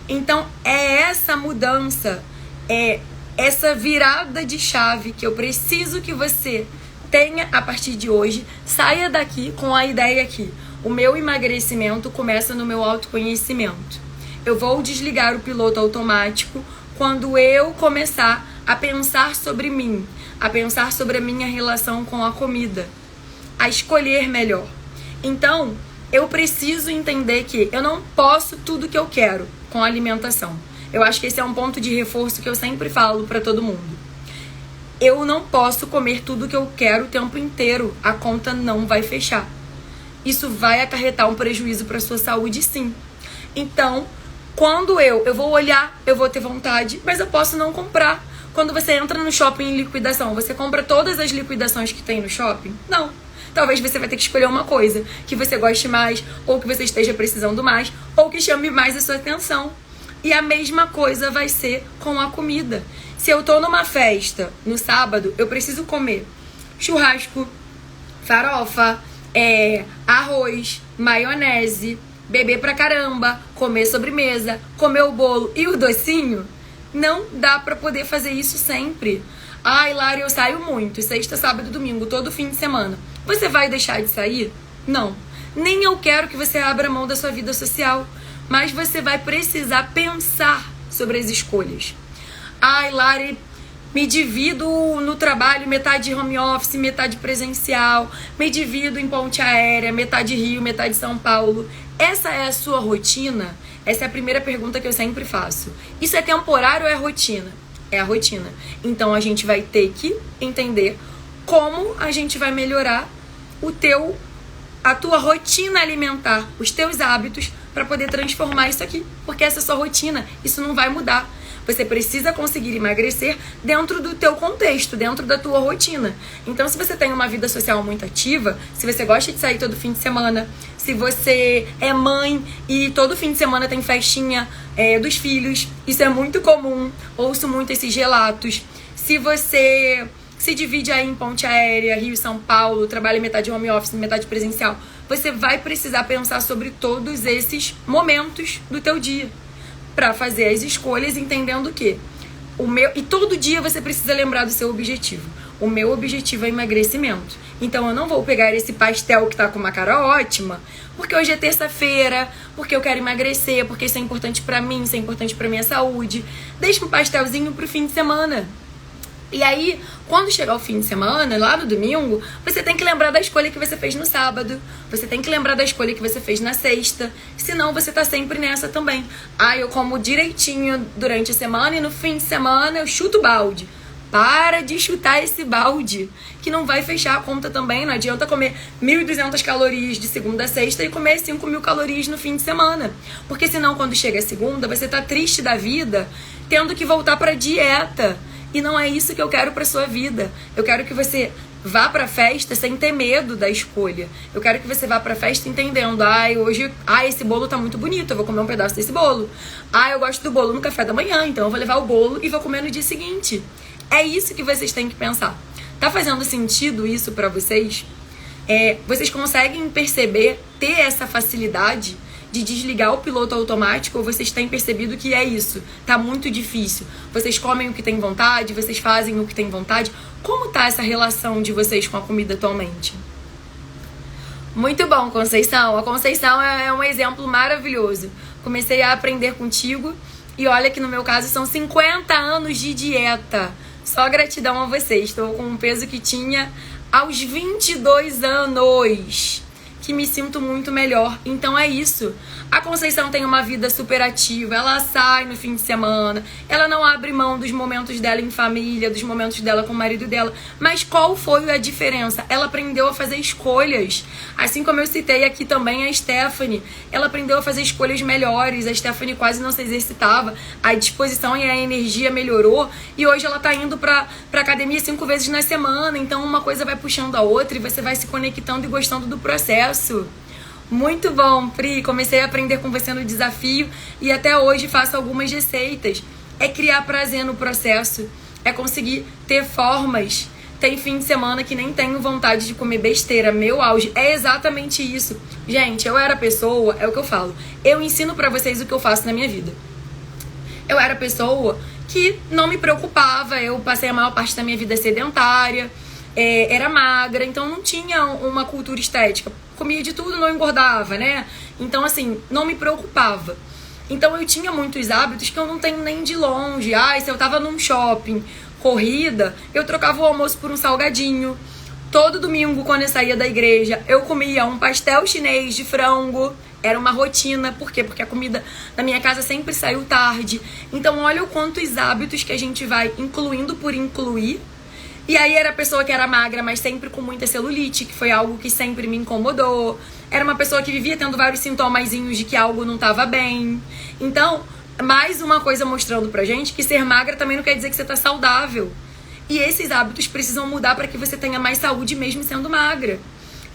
Então, é essa mudança, é essa virada de chave que eu preciso que você tenha a partir de hoje. Saia daqui com a ideia aqui. O meu emagrecimento começa no meu autoconhecimento. Eu vou desligar o piloto automático quando eu começar a pensar sobre mim, a pensar sobre a minha relação com a comida, a escolher melhor. Então, eu preciso entender que eu não posso tudo que eu quero com a alimentação. Eu acho que esse é um ponto de reforço que eu sempre falo para todo mundo. Eu não posso comer tudo que eu quero o tempo inteiro. A conta não vai fechar. Isso vai acarretar um prejuízo para sua saúde, sim. Então, quando eu vou olhar, eu vou ter vontade, mas eu posso não comprar. Quando você entra no shopping em liquidação, você compra todas as liquidações que tem no shopping? Não. Talvez você vai ter que escolher uma coisa que você goste mais, ou que você esteja precisando mais, ou que chame mais a sua atenção. E a mesma coisa vai ser com a comida. Se eu tô numa festa no sábado, eu preciso comer churrasco, farofa, arroz, maionese, beber pra caramba, comer sobremesa, comer o bolo e o docinho. Não dá pra poder fazer isso sempre. Ai, Lara, eu saio muito, sexta, sábado, domingo, todo fim de semana. Você vai deixar de sair? Não. Nem eu quero que você abra mão da sua vida social, mas você vai precisar pensar sobre as escolhas. Ai, Lara, me divido no trabalho, metade home office, metade presencial, me divido em ponte aérea, metade Rio, metade São Paulo. Essa é a sua rotina? Essa é a primeira pergunta que eu sempre faço. Isso é temporário ou é rotina? É a rotina. Então a gente vai ter que entender como a gente vai melhorar a tua rotina alimentar, os teus hábitos, para poder transformar isso aqui. Porque essa é a sua rotina, isso não vai mudar. Você precisa conseguir emagrecer dentro do teu contexto, dentro da tua rotina. Então, se você tem uma vida social muito ativa, se você gosta de sair todo fim de semana, se você é mãe e todo fim de semana tem festinha dos filhos, isso é muito comum, ouço muito esses relatos. Se você se divide aí em ponte aérea, Rio, São Paulo, trabalha metade home office, metade presencial, você vai precisar pensar sobre todos esses momentos do teu dia para fazer as escolhas, entendendo que e todo dia você precisa lembrar do seu objetivo. O meu objetivo é emagrecimento. Então eu não vou pegar esse pastel que tá com uma cara ótima, porque hoje é terça-feira, porque eu quero emagrecer, porque isso é importante pra mim, isso é importante pra minha saúde. Deixa um pastelzinho pro fim de semana. E aí, quando chegar o fim de semana, lá no domingo, você tem que lembrar da escolha que você fez no sábado. Você tem que lembrar da escolha que você fez na sexta. Senão, você tá sempre nessa também. Ah, eu como direitinho durante a semana e no fim de semana eu chuto o balde. Para de chutar esse balde, que não vai fechar a conta também. Não adianta comer 1.200 calorias de segunda a sexta e comer 5.000 calorias no fim de semana. Porque senão, quando chega a segunda, você tá triste da vida, tendo que voltar pra dieta. E não é isso que eu quero pra sua vida. Eu quero que você vá pra festa sem ter medo da escolha. Eu quero que você vá pra festa entendendo. Esse bolo tá muito bonito, eu vou comer um pedaço desse bolo. Eu gosto do bolo no café da manhã, então eu vou levar o bolo e vou comer no dia seguinte. É isso que vocês têm que pensar. Tá fazendo sentido isso pra vocês? Vocês conseguem perceber, ter essa facilidade de desligar o piloto automático, ou vocês têm percebido que é isso? Tá muito difícil. Vocês comem o que tem vontade, vocês fazem o que tem vontade. Como tá essa relação de vocês com a comida atualmente? Muito bom, Conceição. A Conceição é um exemplo maravilhoso. Comecei a aprender contigo e olha que no meu caso são 50 anos de dieta. Só gratidão a vocês. Estou com um peso que tinha aos 22 anos. que me sinto muito melhor. Então é isso. A Conceição tem uma vida super ativa, ela sai no fim de semana, ela não abre mão dos momentos dela em família, dos momentos dela com o marido dela. Mas qual foi a diferença? Ela aprendeu a fazer escolhas. Assim como eu citei aqui também a Stephanie, ela aprendeu a fazer escolhas melhores. A Stephanie quase não se exercitava, a disposição e a energia melhorou, e hoje ela tá indo pra academia 5 vezes na semana. Então uma coisa vai puxando a outra e você vai se conectando e gostando do processo. Muito bom, Pri. Comecei a aprender com você no desafio e até hoje faço algumas receitas. É criar prazer no processo, é conseguir ter formas. Tem fim de semana que nem tenho vontade de comer besteira, meu auge. É exatamente isso. Gente, eu era pessoa, é o que eu falo. Eu ensino pra vocês o que eu faço na minha vida. Eu era pessoa que não me preocupava, eu passei a maior parte da minha vida sedentária, era magra, então não tinha uma cultura estética. Comia de tudo, não engordava, né? Então, assim, não me preocupava. Então, eu tinha muitos hábitos que eu não tenho nem de longe. Se eu tava num shopping, corrida, eu trocava o almoço por um salgadinho. Todo domingo, quando eu saía da igreja, eu comia um pastel chinês de frango. Era uma rotina. Por quê? Porque a comida na minha casa sempre saiu tarde. Então, olha o quantos hábitos que a gente vai incluindo por incluir. E aí era a pessoa que era magra, mas sempre com muita celulite, que foi algo que sempre me incomodou. Era uma pessoa que vivia tendo vários sintomazinhos de que algo não estava bem. Então, mais uma coisa mostrando pra gente que ser magra também não quer dizer que você tá saudável. E esses hábitos precisam mudar para que você tenha mais saúde mesmo sendo magra.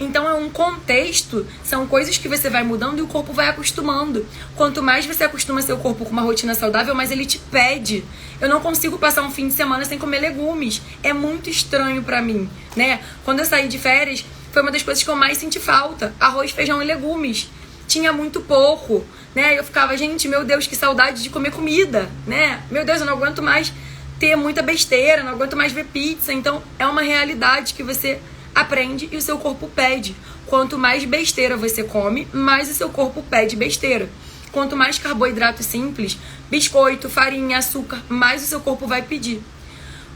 Então é um contexto, são coisas que você vai mudando e o corpo vai acostumando. Quanto mais você acostuma seu corpo com uma rotina saudável, mais ele te pede. Eu não consigo passar um fim de semana sem comer legumes. É muito estranho pra mim, né? Quando eu saí de férias, foi uma das coisas que eu mais senti falta. Arroz, feijão e legumes. Tinha muito pouco, né? Eu ficava, gente, meu Deus, que saudade de comer comida, né? Meu Deus, eu não aguento mais ter muita besteira, não aguento mais ver pizza. Então é uma realidade que você aprende e o seu corpo pede. Quanto mais besteira você come, mais o seu corpo pede besteira. Quanto mais carboidrato simples, biscoito, farinha, açúcar, mais o seu corpo vai pedir.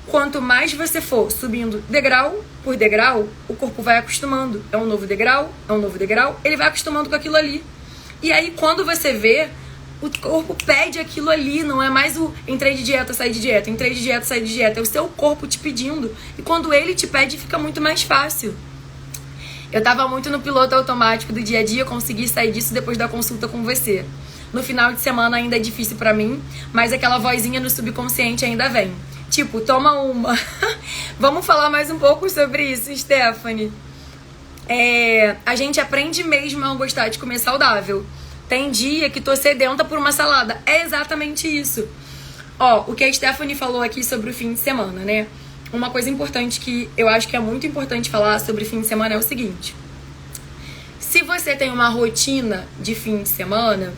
Quanto mais você for subindo degrau por degrau, o corpo vai acostumando. É um novo degrau, ele vai acostumando com aquilo ali. E aí, quando você vê, o corpo pede aquilo ali, não é mais o entrei de dieta, saí de dieta, entrei de dieta, saí de dieta. É o seu corpo te pedindo. E quando ele te pede, fica muito mais fácil. Eu tava muito no piloto automático do dia a dia, consegui sair disso depois da consulta com você. No final de semana ainda é difícil pra mim, mas aquela vozinha no subconsciente ainda vem. Tipo, toma uma. Vamos falar mais um pouco sobre isso, Stephanie. A gente aprende mesmo a gostar de comer saudável. Tem dia que tô sedenta por uma salada. É exatamente isso. O que a Stephanie falou aqui sobre o fim de semana, né? Uma coisa importante que eu acho que é muito importante falar sobre o fim de semana é o seguinte. Se você tem uma rotina de fim de semana...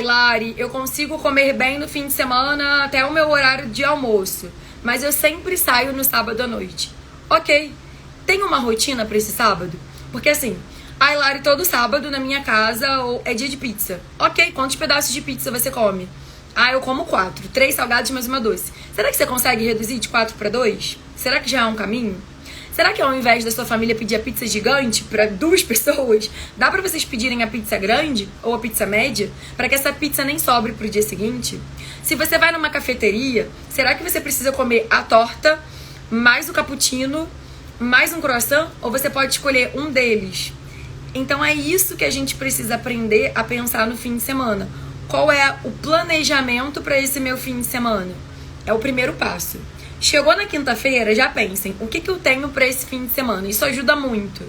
Lari, eu consigo comer bem no fim de semana até o meu horário de almoço, mas eu sempre saio no sábado à noite. Ok, tem uma rotina pra esse sábado? Porque assim... Lari, todo sábado na minha casa é dia de pizza. Ok, quantos pedaços de pizza você come? Eu como 4. 3 salgados mais uma doce. Será que você consegue reduzir de 4 para 2? Será que já é um caminho? Será que ao invés da sua família pedir a pizza gigante para 2 pessoas, dá para vocês pedirem a pizza grande ou a pizza média, para que essa pizza nem sobre pro dia seguinte? Se você vai numa cafeteria, será que você precisa comer a torta, mais o cappuccino, mais um croissant? Ou você pode escolher um deles? Então é isso que a gente precisa aprender a pensar no fim de semana. Qual é o planejamento para esse meu fim de semana? É o primeiro passo. Chegou na quinta-feira, já pensem, o que eu tenho para esse fim de semana? Isso ajuda muito.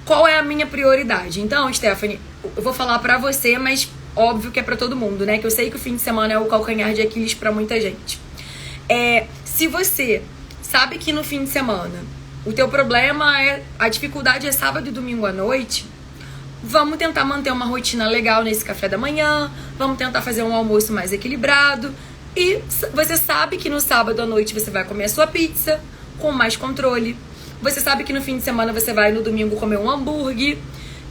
Qual é a minha prioridade? Então, Stephanie, eu vou falar pra você, mas óbvio que é pra todo mundo, né? Que eu sei que o fim de semana é o calcanhar de Aquiles pra muita gente. Se você sabe que no fim de semana o teu problema a dificuldade é sábado e domingo à noite, vamos tentar manter uma rotina legal nesse café da manhã, vamos tentar fazer um almoço mais equilibrado. E você sabe que no sábado à noite você vai comer a sua pizza com mais controle. Você sabe que no fim de semana você vai no domingo comer um hambúrguer,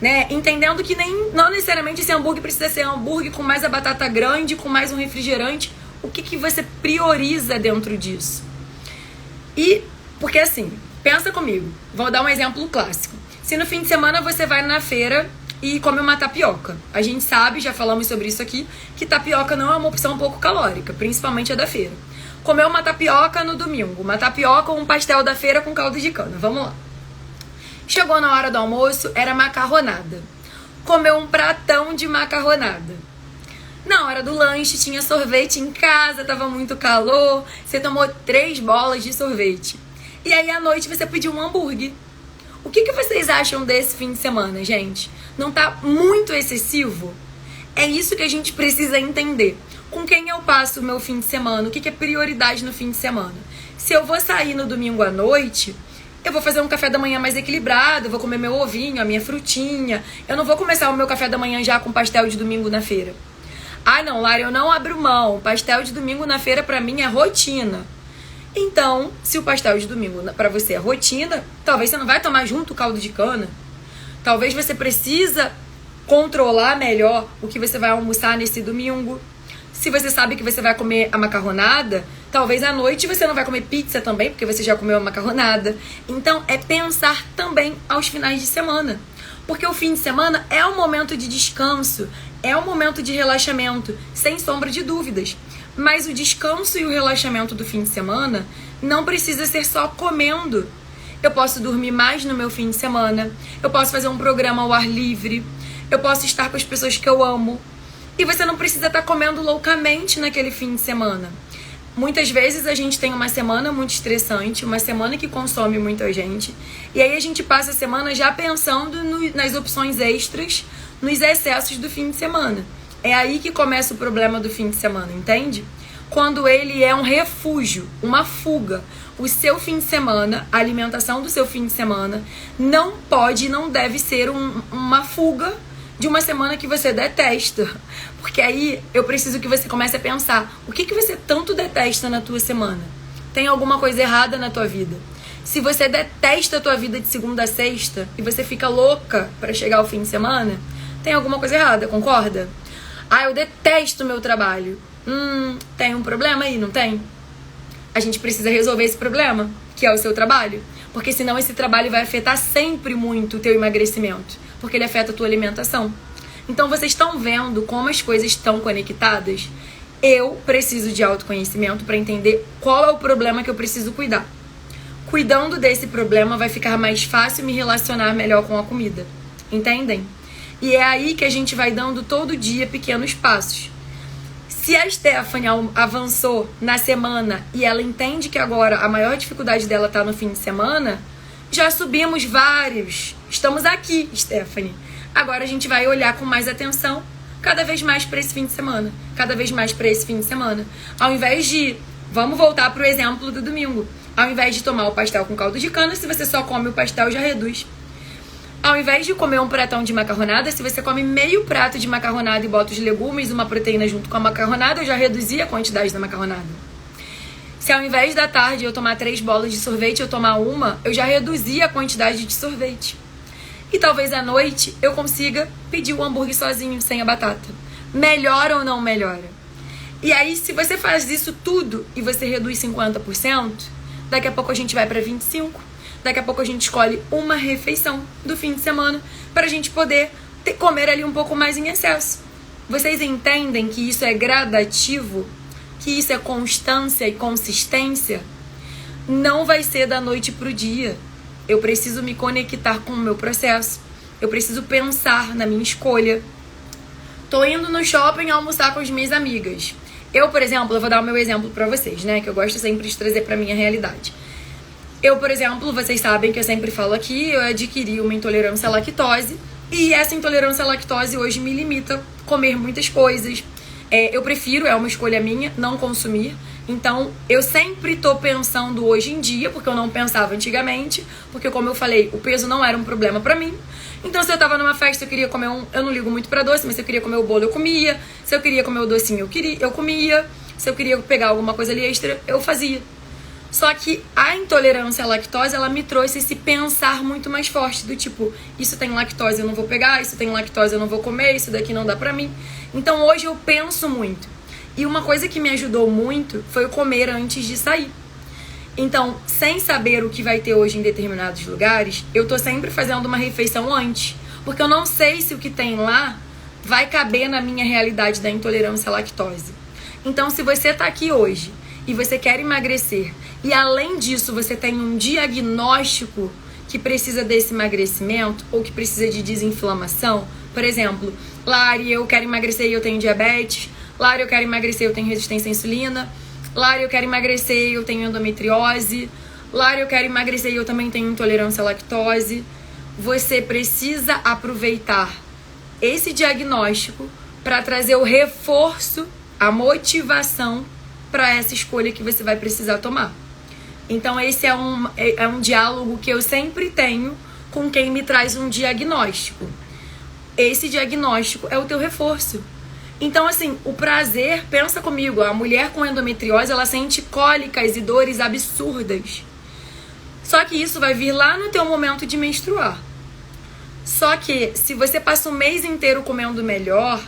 né? Entendendo que não necessariamente esse hambúrguer precisa ser hambúrguer com mais a batata grande, com mais um refrigerante. O que você prioriza dentro disso? Porque assim, pensa comigo. Vou dar um exemplo clássico. Se no fim de semana você vai na feira e come uma tapioca. A gente sabe, já falamos sobre isso aqui, que tapioca não é uma opção pouco calórica, principalmente a da feira. Comeu uma tapioca no domingo, uma tapioca ou um pastel da feira com caldo de cana. Vamos lá. Chegou na hora do almoço, era macarronada. Comeu um pratão de macarronada. Na hora do lanche, tinha sorvete em casa, tava muito calor. Você tomou 3 bolas de sorvete. E aí, à noite, você pediu um hambúrguer. O que vocês acham desse fim de semana, gente? Não tá muito excessivo? É isso que a gente precisa entender. Com quem eu passo o meu fim de semana? O que é prioridade no fim de semana? Se eu vou sair no domingo à noite, eu vou fazer um café da manhã mais equilibrado, eu vou comer meu ovinho, a minha frutinha. Eu não vou começar o meu café da manhã já com pastel de domingo na feira. Ah, não, Lara, eu não abro mão. Pastel de domingo na feira pra mim é rotina. Então, se o pastel de domingo pra você é rotina, talvez você não vai tomar junto o caldo de cana. Talvez você precisa controlar melhor o que você vai almoçar nesse domingo. Se você sabe que você vai comer a macarronada, talvez à noite você não vai comer pizza também, porque você já comeu a macarronada. Então, é pensar também aos finais de semana. Porque o fim de semana é um momento de descanso, é um momento de relaxamento, sem sombra de dúvidas. Mas o descanso e o relaxamento do fim de semana não precisa ser só comendo. Eu posso dormir mais no meu fim de semana, eu posso fazer um programa ao ar livre, eu posso estar com as pessoas que eu amo. E você não precisa estar comendo loucamente naquele fim de semana. Muitas vezes a gente tem uma semana muito estressante, uma semana que consome muita gente. E aí a gente passa a semana já pensando nas opções extras, nos excessos do fim de semana. É aí que começa o problema do fim de semana, entende? Quando ele é um refúgio, uma fuga. O seu fim de semana, a alimentação do seu fim de semana, não pode e não deve ser uma fuga de uma semana que você detesta. Porque aí eu preciso que você comece a pensar, o que você tanto detesta na tua semana? Tem alguma coisa errada na tua vida? Se você detesta a tua vida de segunda a sexta e você fica louca para chegar ao fim de semana, tem alguma coisa errada, concorda? Ah, eu detesto o meu trabalho. Tem um problema aí, não tem? A gente precisa resolver esse problema, que é o seu trabalho. Porque senão esse trabalho vai afetar sempre muito o teu emagrecimento. Porque ele afeta a tua alimentação. Então vocês estão vendo como as coisas estão conectadas? Eu preciso de autoconhecimento para entender qual é o problema que eu preciso cuidar. Cuidando desse problema vai ficar mais fácil me relacionar melhor com a comida. Entendem? E é aí que a gente vai dando todo dia pequenos passos. Se a Stephanie avançou na semana e ela entende que agora a maior dificuldade dela está no fim de semana, já subimos vários. Estamos aqui, Stephanie. Agora a gente vai olhar com mais atenção cada vez mais para esse fim de semana. Cada vez mais para esse fim de semana. Ao invés de... Vamos voltar para o exemplo do domingo. Ao invés de tomar o pastel com caldo de cana, se você só come o pastel, já reduz. Ao invés de comer um pratão de macarronada, se você come meio prato de macarronada e bota os legumes, uma proteína junto com a macarronada, eu já reduzi a quantidade da macarronada. Se ao invés da tarde eu tomar 3 bolas de sorvete, eu tomar uma, eu já reduzi a quantidade de sorvete. E talvez à noite eu consiga pedir o hambúrguer sozinho, sem a batata. Melhora ou não melhora? E aí, se você faz isso tudo e você reduz 50%, daqui a pouco a gente vai para 25%. Daqui a pouco a gente escolhe uma refeição do fim de semana para a gente poder comer ali um pouco mais em excesso. Vocês entendem que isso é gradativo? Que isso é constância e consistência? Não vai ser da noite pro dia. Eu preciso me conectar com o meu processo. Eu preciso pensar na minha escolha. Tô indo no shopping almoçar com as minhas amigas. Eu, por exemplo, eu vou dar o meu exemplo para vocês, né? Que eu gosto sempre de trazer para minha realidade. Eu, por exemplo, vocês sabem que eu sempre falo aqui, eu adquiri uma intolerância à lactose. E essa intolerância à lactose hoje me limita a comer muitas coisas. Eu prefiro, é uma escolha minha, não consumir. Então, eu sempre tô pensando hoje em dia, porque eu não pensava antigamente. Porque, como eu falei, o peso não era um problema pra mim. Então, se eu tava numa festa, eu queria comer eu não ligo muito pra doce, mas se eu queria comer o bolo, eu comia. Se eu queria comer o docinho, eu comia. Se eu queria pegar alguma coisa ali extra, eu fazia. Só que a intolerância à lactose, ela me trouxe esse pensar muito mais forte, do tipo, isso tem lactose, eu não vou pegar, isso tem lactose, eu não vou comer, isso daqui não dá pra mim. Então hoje eu penso muito. E uma coisa que me ajudou muito foi o comer antes de sair. Então, sem saber o que vai ter hoje em determinados lugares, eu tô sempre fazendo uma refeição antes. Porque eu não sei se o que tem lá vai caber na minha realidade da intolerância à lactose. Então, se você tá aqui hoje e você quer emagrecer, e além disso você tem um diagnóstico que precisa desse emagrecimento ou que precisa de desinflamação, por exemplo, Lari, eu quero emagrecer e eu tenho diabetes, Lari, eu quero emagrecer e eu tenho resistência à insulina, Lari, eu quero emagrecer e eu tenho endometriose, Lari, eu quero emagrecer e eu também tenho intolerância à lactose. Você precisa aproveitar esse diagnóstico para trazer o reforço, a motivação para essa escolha que você vai precisar tomar. Então esse é um diálogo que eu sempre tenho com quem me traz um diagnóstico. Esse diagnóstico é o teu reforço. Então assim, o prazer, pensa comigo, a mulher com endometriose, ela sente cólicas e dores absurdas. Só que isso vai vir lá no teu momento de menstruar. Só que se você passa o mês inteiro comendo melhor,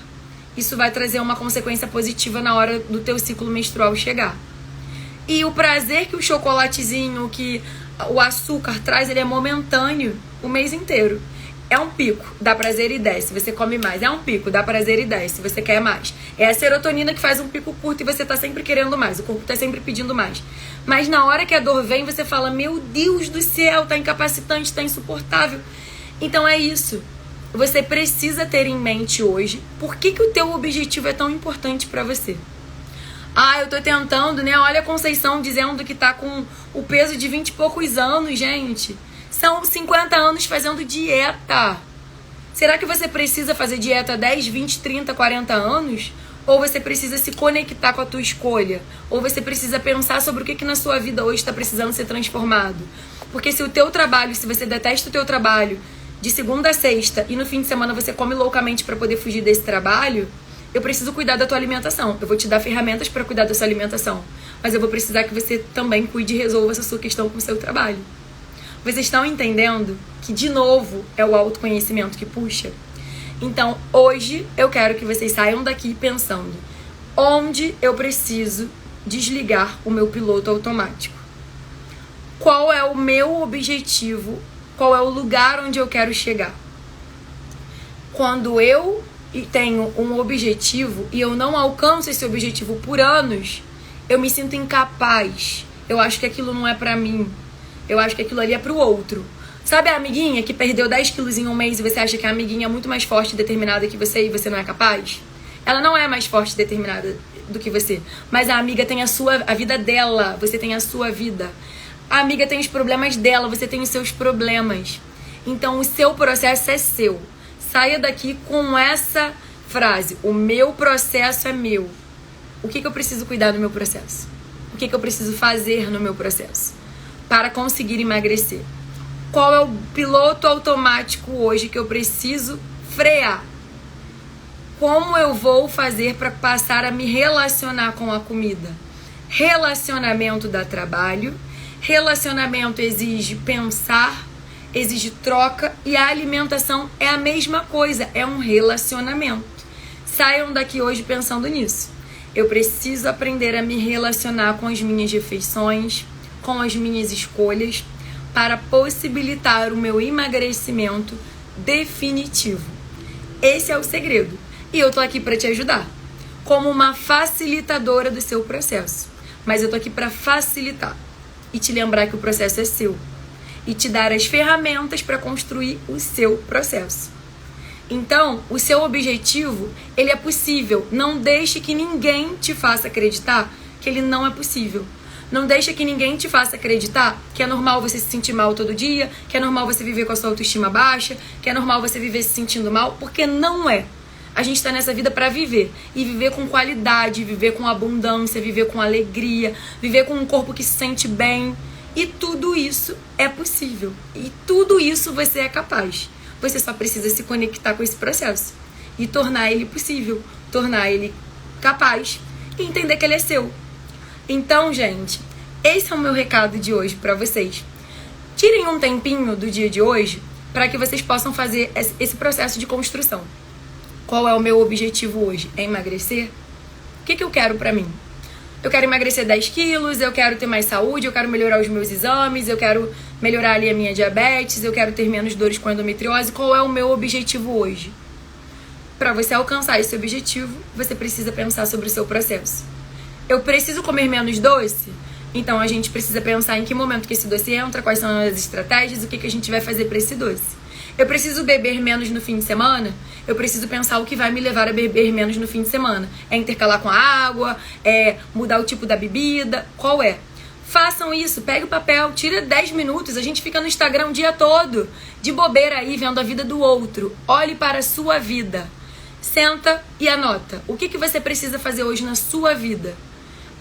isso vai trazer uma consequência positiva na hora do teu ciclo menstrual chegar. E o prazer que o chocolatezinho, que o açúcar traz, ele é momentâneo o mês inteiro. É um pico, dá prazer e desce, você come mais. É um pico, dá prazer e desce, você quer mais. É a serotonina que faz um pico curto e você tá sempre querendo mais, o corpo tá sempre pedindo mais. Mas na hora que a dor vem, você fala, meu Deus do céu, tá incapacitante, tá insuportável. Então é isso. Você precisa ter em mente hoje por que o teu objetivo é tão importante pra você. Ah, eu tô tentando, né? Olha a Conceição dizendo que tá com o peso de 20 e poucos anos, gente. São 50 anos fazendo dieta. Será que você precisa fazer dieta 10, 20, 30, 40 anos? Ou você precisa se conectar com a tua escolha? Ou você precisa pensar sobre o que na sua vida hoje está precisando ser transformado? Porque se o teu trabalho, se você detesta o teu trabalho de segunda a sexta e no fim de semana você come loucamente para poder fugir desse trabalho, eu preciso cuidar da tua alimentação. Eu vou te dar ferramentas para cuidar da sua alimentação. Mas eu vou precisar que você também cuide e resolva essa sua questão com o seu trabalho. Vocês estão entendendo que, de novo, é o autoconhecimento que puxa? Então, hoje, eu quero que vocês saiam daqui pensando onde eu preciso desligar o meu piloto automático. Qual é o meu objetivo? Qual é o lugar onde eu quero chegar? Quando eu tenho um objetivo e eu não alcanço esse objetivo por anos, eu me sinto incapaz. Eu acho que aquilo não é pra mim. Eu acho que aquilo ali é pro outro. Sabe a amiguinha que perdeu 10 quilos em um mês e você acha que a amiguinha é muito mais forte e determinada que você e você não é capaz? Ela não é mais forte e determinada do que você. Mas a amiga tem a vida dela, você tem a sua vida. A amiga tem os problemas dela, você tem os seus problemas. Então o seu processo é seu. Saia daqui com essa frase: o meu processo é meu. O que eu preciso cuidar do meu processo? O que eu preciso fazer no meu processo para conseguir emagrecer? Qual é o piloto automático hoje que eu preciso frear? Como eu vou fazer para passar a me relacionar com a comida? Relacionamento dá trabalho. Relacionamento exige pensar, exige troca, e a alimentação é a mesma coisa, é um relacionamento. Saiam daqui hoje pensando nisso. Eu preciso aprender a me relacionar com as minhas refeições, com as minhas escolhas, para possibilitar o meu emagrecimento definitivo. Esse é o segredo. E eu tô aqui para te ajudar, como uma facilitadora do seu processo. Mas eu tô aqui para facilitar e te lembrar que o processo é seu. E te dar as ferramentas para construir o seu processo. Então, o seu objetivo, ele é possível. Não deixe que ninguém te faça acreditar que ele não é possível. Não deixe que ninguém te faça acreditar que é normal você se sentir mal todo dia, que é normal você viver com a sua autoestima baixa, que é normal você viver se sentindo mal, porque não é. A gente está nessa vida para viver. E viver com qualidade, viver com abundância, viver com alegria, viver com um corpo que se sente bem. E tudo isso é possível. E tudo isso você é capaz. Você só precisa se conectar com esse processo e tornar ele possível, tornar ele capaz e entender que ele é seu. Então, gente, esse é o meu recado de hoje para vocês. Tirem um tempinho do dia de hoje para que vocês possam fazer esse processo de construção. Qual é o meu objetivo hoje? É emagrecer? O que eu quero para mim? eu quero emagrecer 10 quilos, eu quero ter mais saúde, eu quero melhorar os meus exames, eu quero melhorar ali a minha diabetes, eu quero ter menos dores com endometriose. Qual é o meu objetivo hoje? Para você alcançar esse objetivo, você precisa pensar sobre o seu processo. Eu preciso comer menos doce? Então a gente precisa pensar em que momento que esse doce entra, quais são as estratégias, o que a gente vai fazer para esse doce. Eu preciso beber menos no fim de semana? Eu preciso pensar o que vai me levar a beber menos no fim de semana. É intercalar com a água? É mudar o tipo da bebida? Qual é? Façam isso, pegue o papel, tira 10 minutos. A gente fica no Instagram o dia todo, de bobeira aí, vendo a vida do outro. Olhe para a sua vida. Senta e anota. O que você precisa fazer hoje na sua vida?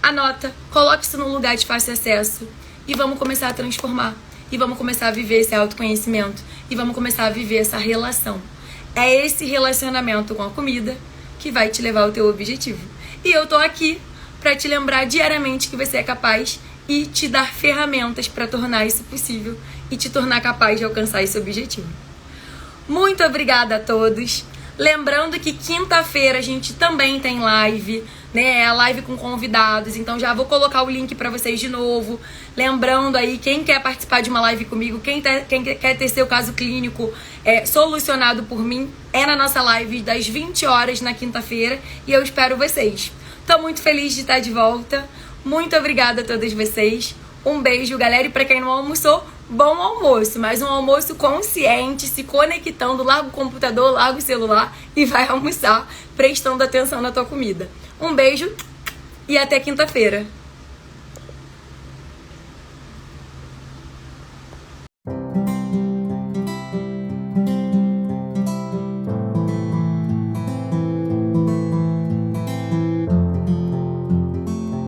Anota, coloque isso num lugar de fácil acesso e vamos começar a transformar. E vamos começar a viver esse autoconhecimento. E vamos começar a viver essa relação. É esse relacionamento com a comida que vai te levar ao teu objetivo. E eu tô aqui para te lembrar diariamente que você é capaz e te dar ferramentas para tornar isso possível e te tornar capaz de alcançar esse objetivo. Muito obrigada a todos. Lembrando que quinta-feira a gente também tem live, né? A live com convidados. Então já vou colocar o link para vocês de novo. Lembrando aí, quem quer participar de uma live comigo, quem quer ter seu caso clínico solucionado por mim, é na nossa live das 20 horas na quinta-feira. E eu espero vocês. Tô muito feliz de estar de volta. Muito obrigada a todos vocês. Um beijo, galera. E pra quem não almoçou, bom almoço. Mas um almoço consciente, se conectando. Larga o computador, larga o celular e vai almoçar, prestando atenção na tua comida. Um beijo e até quinta-feira.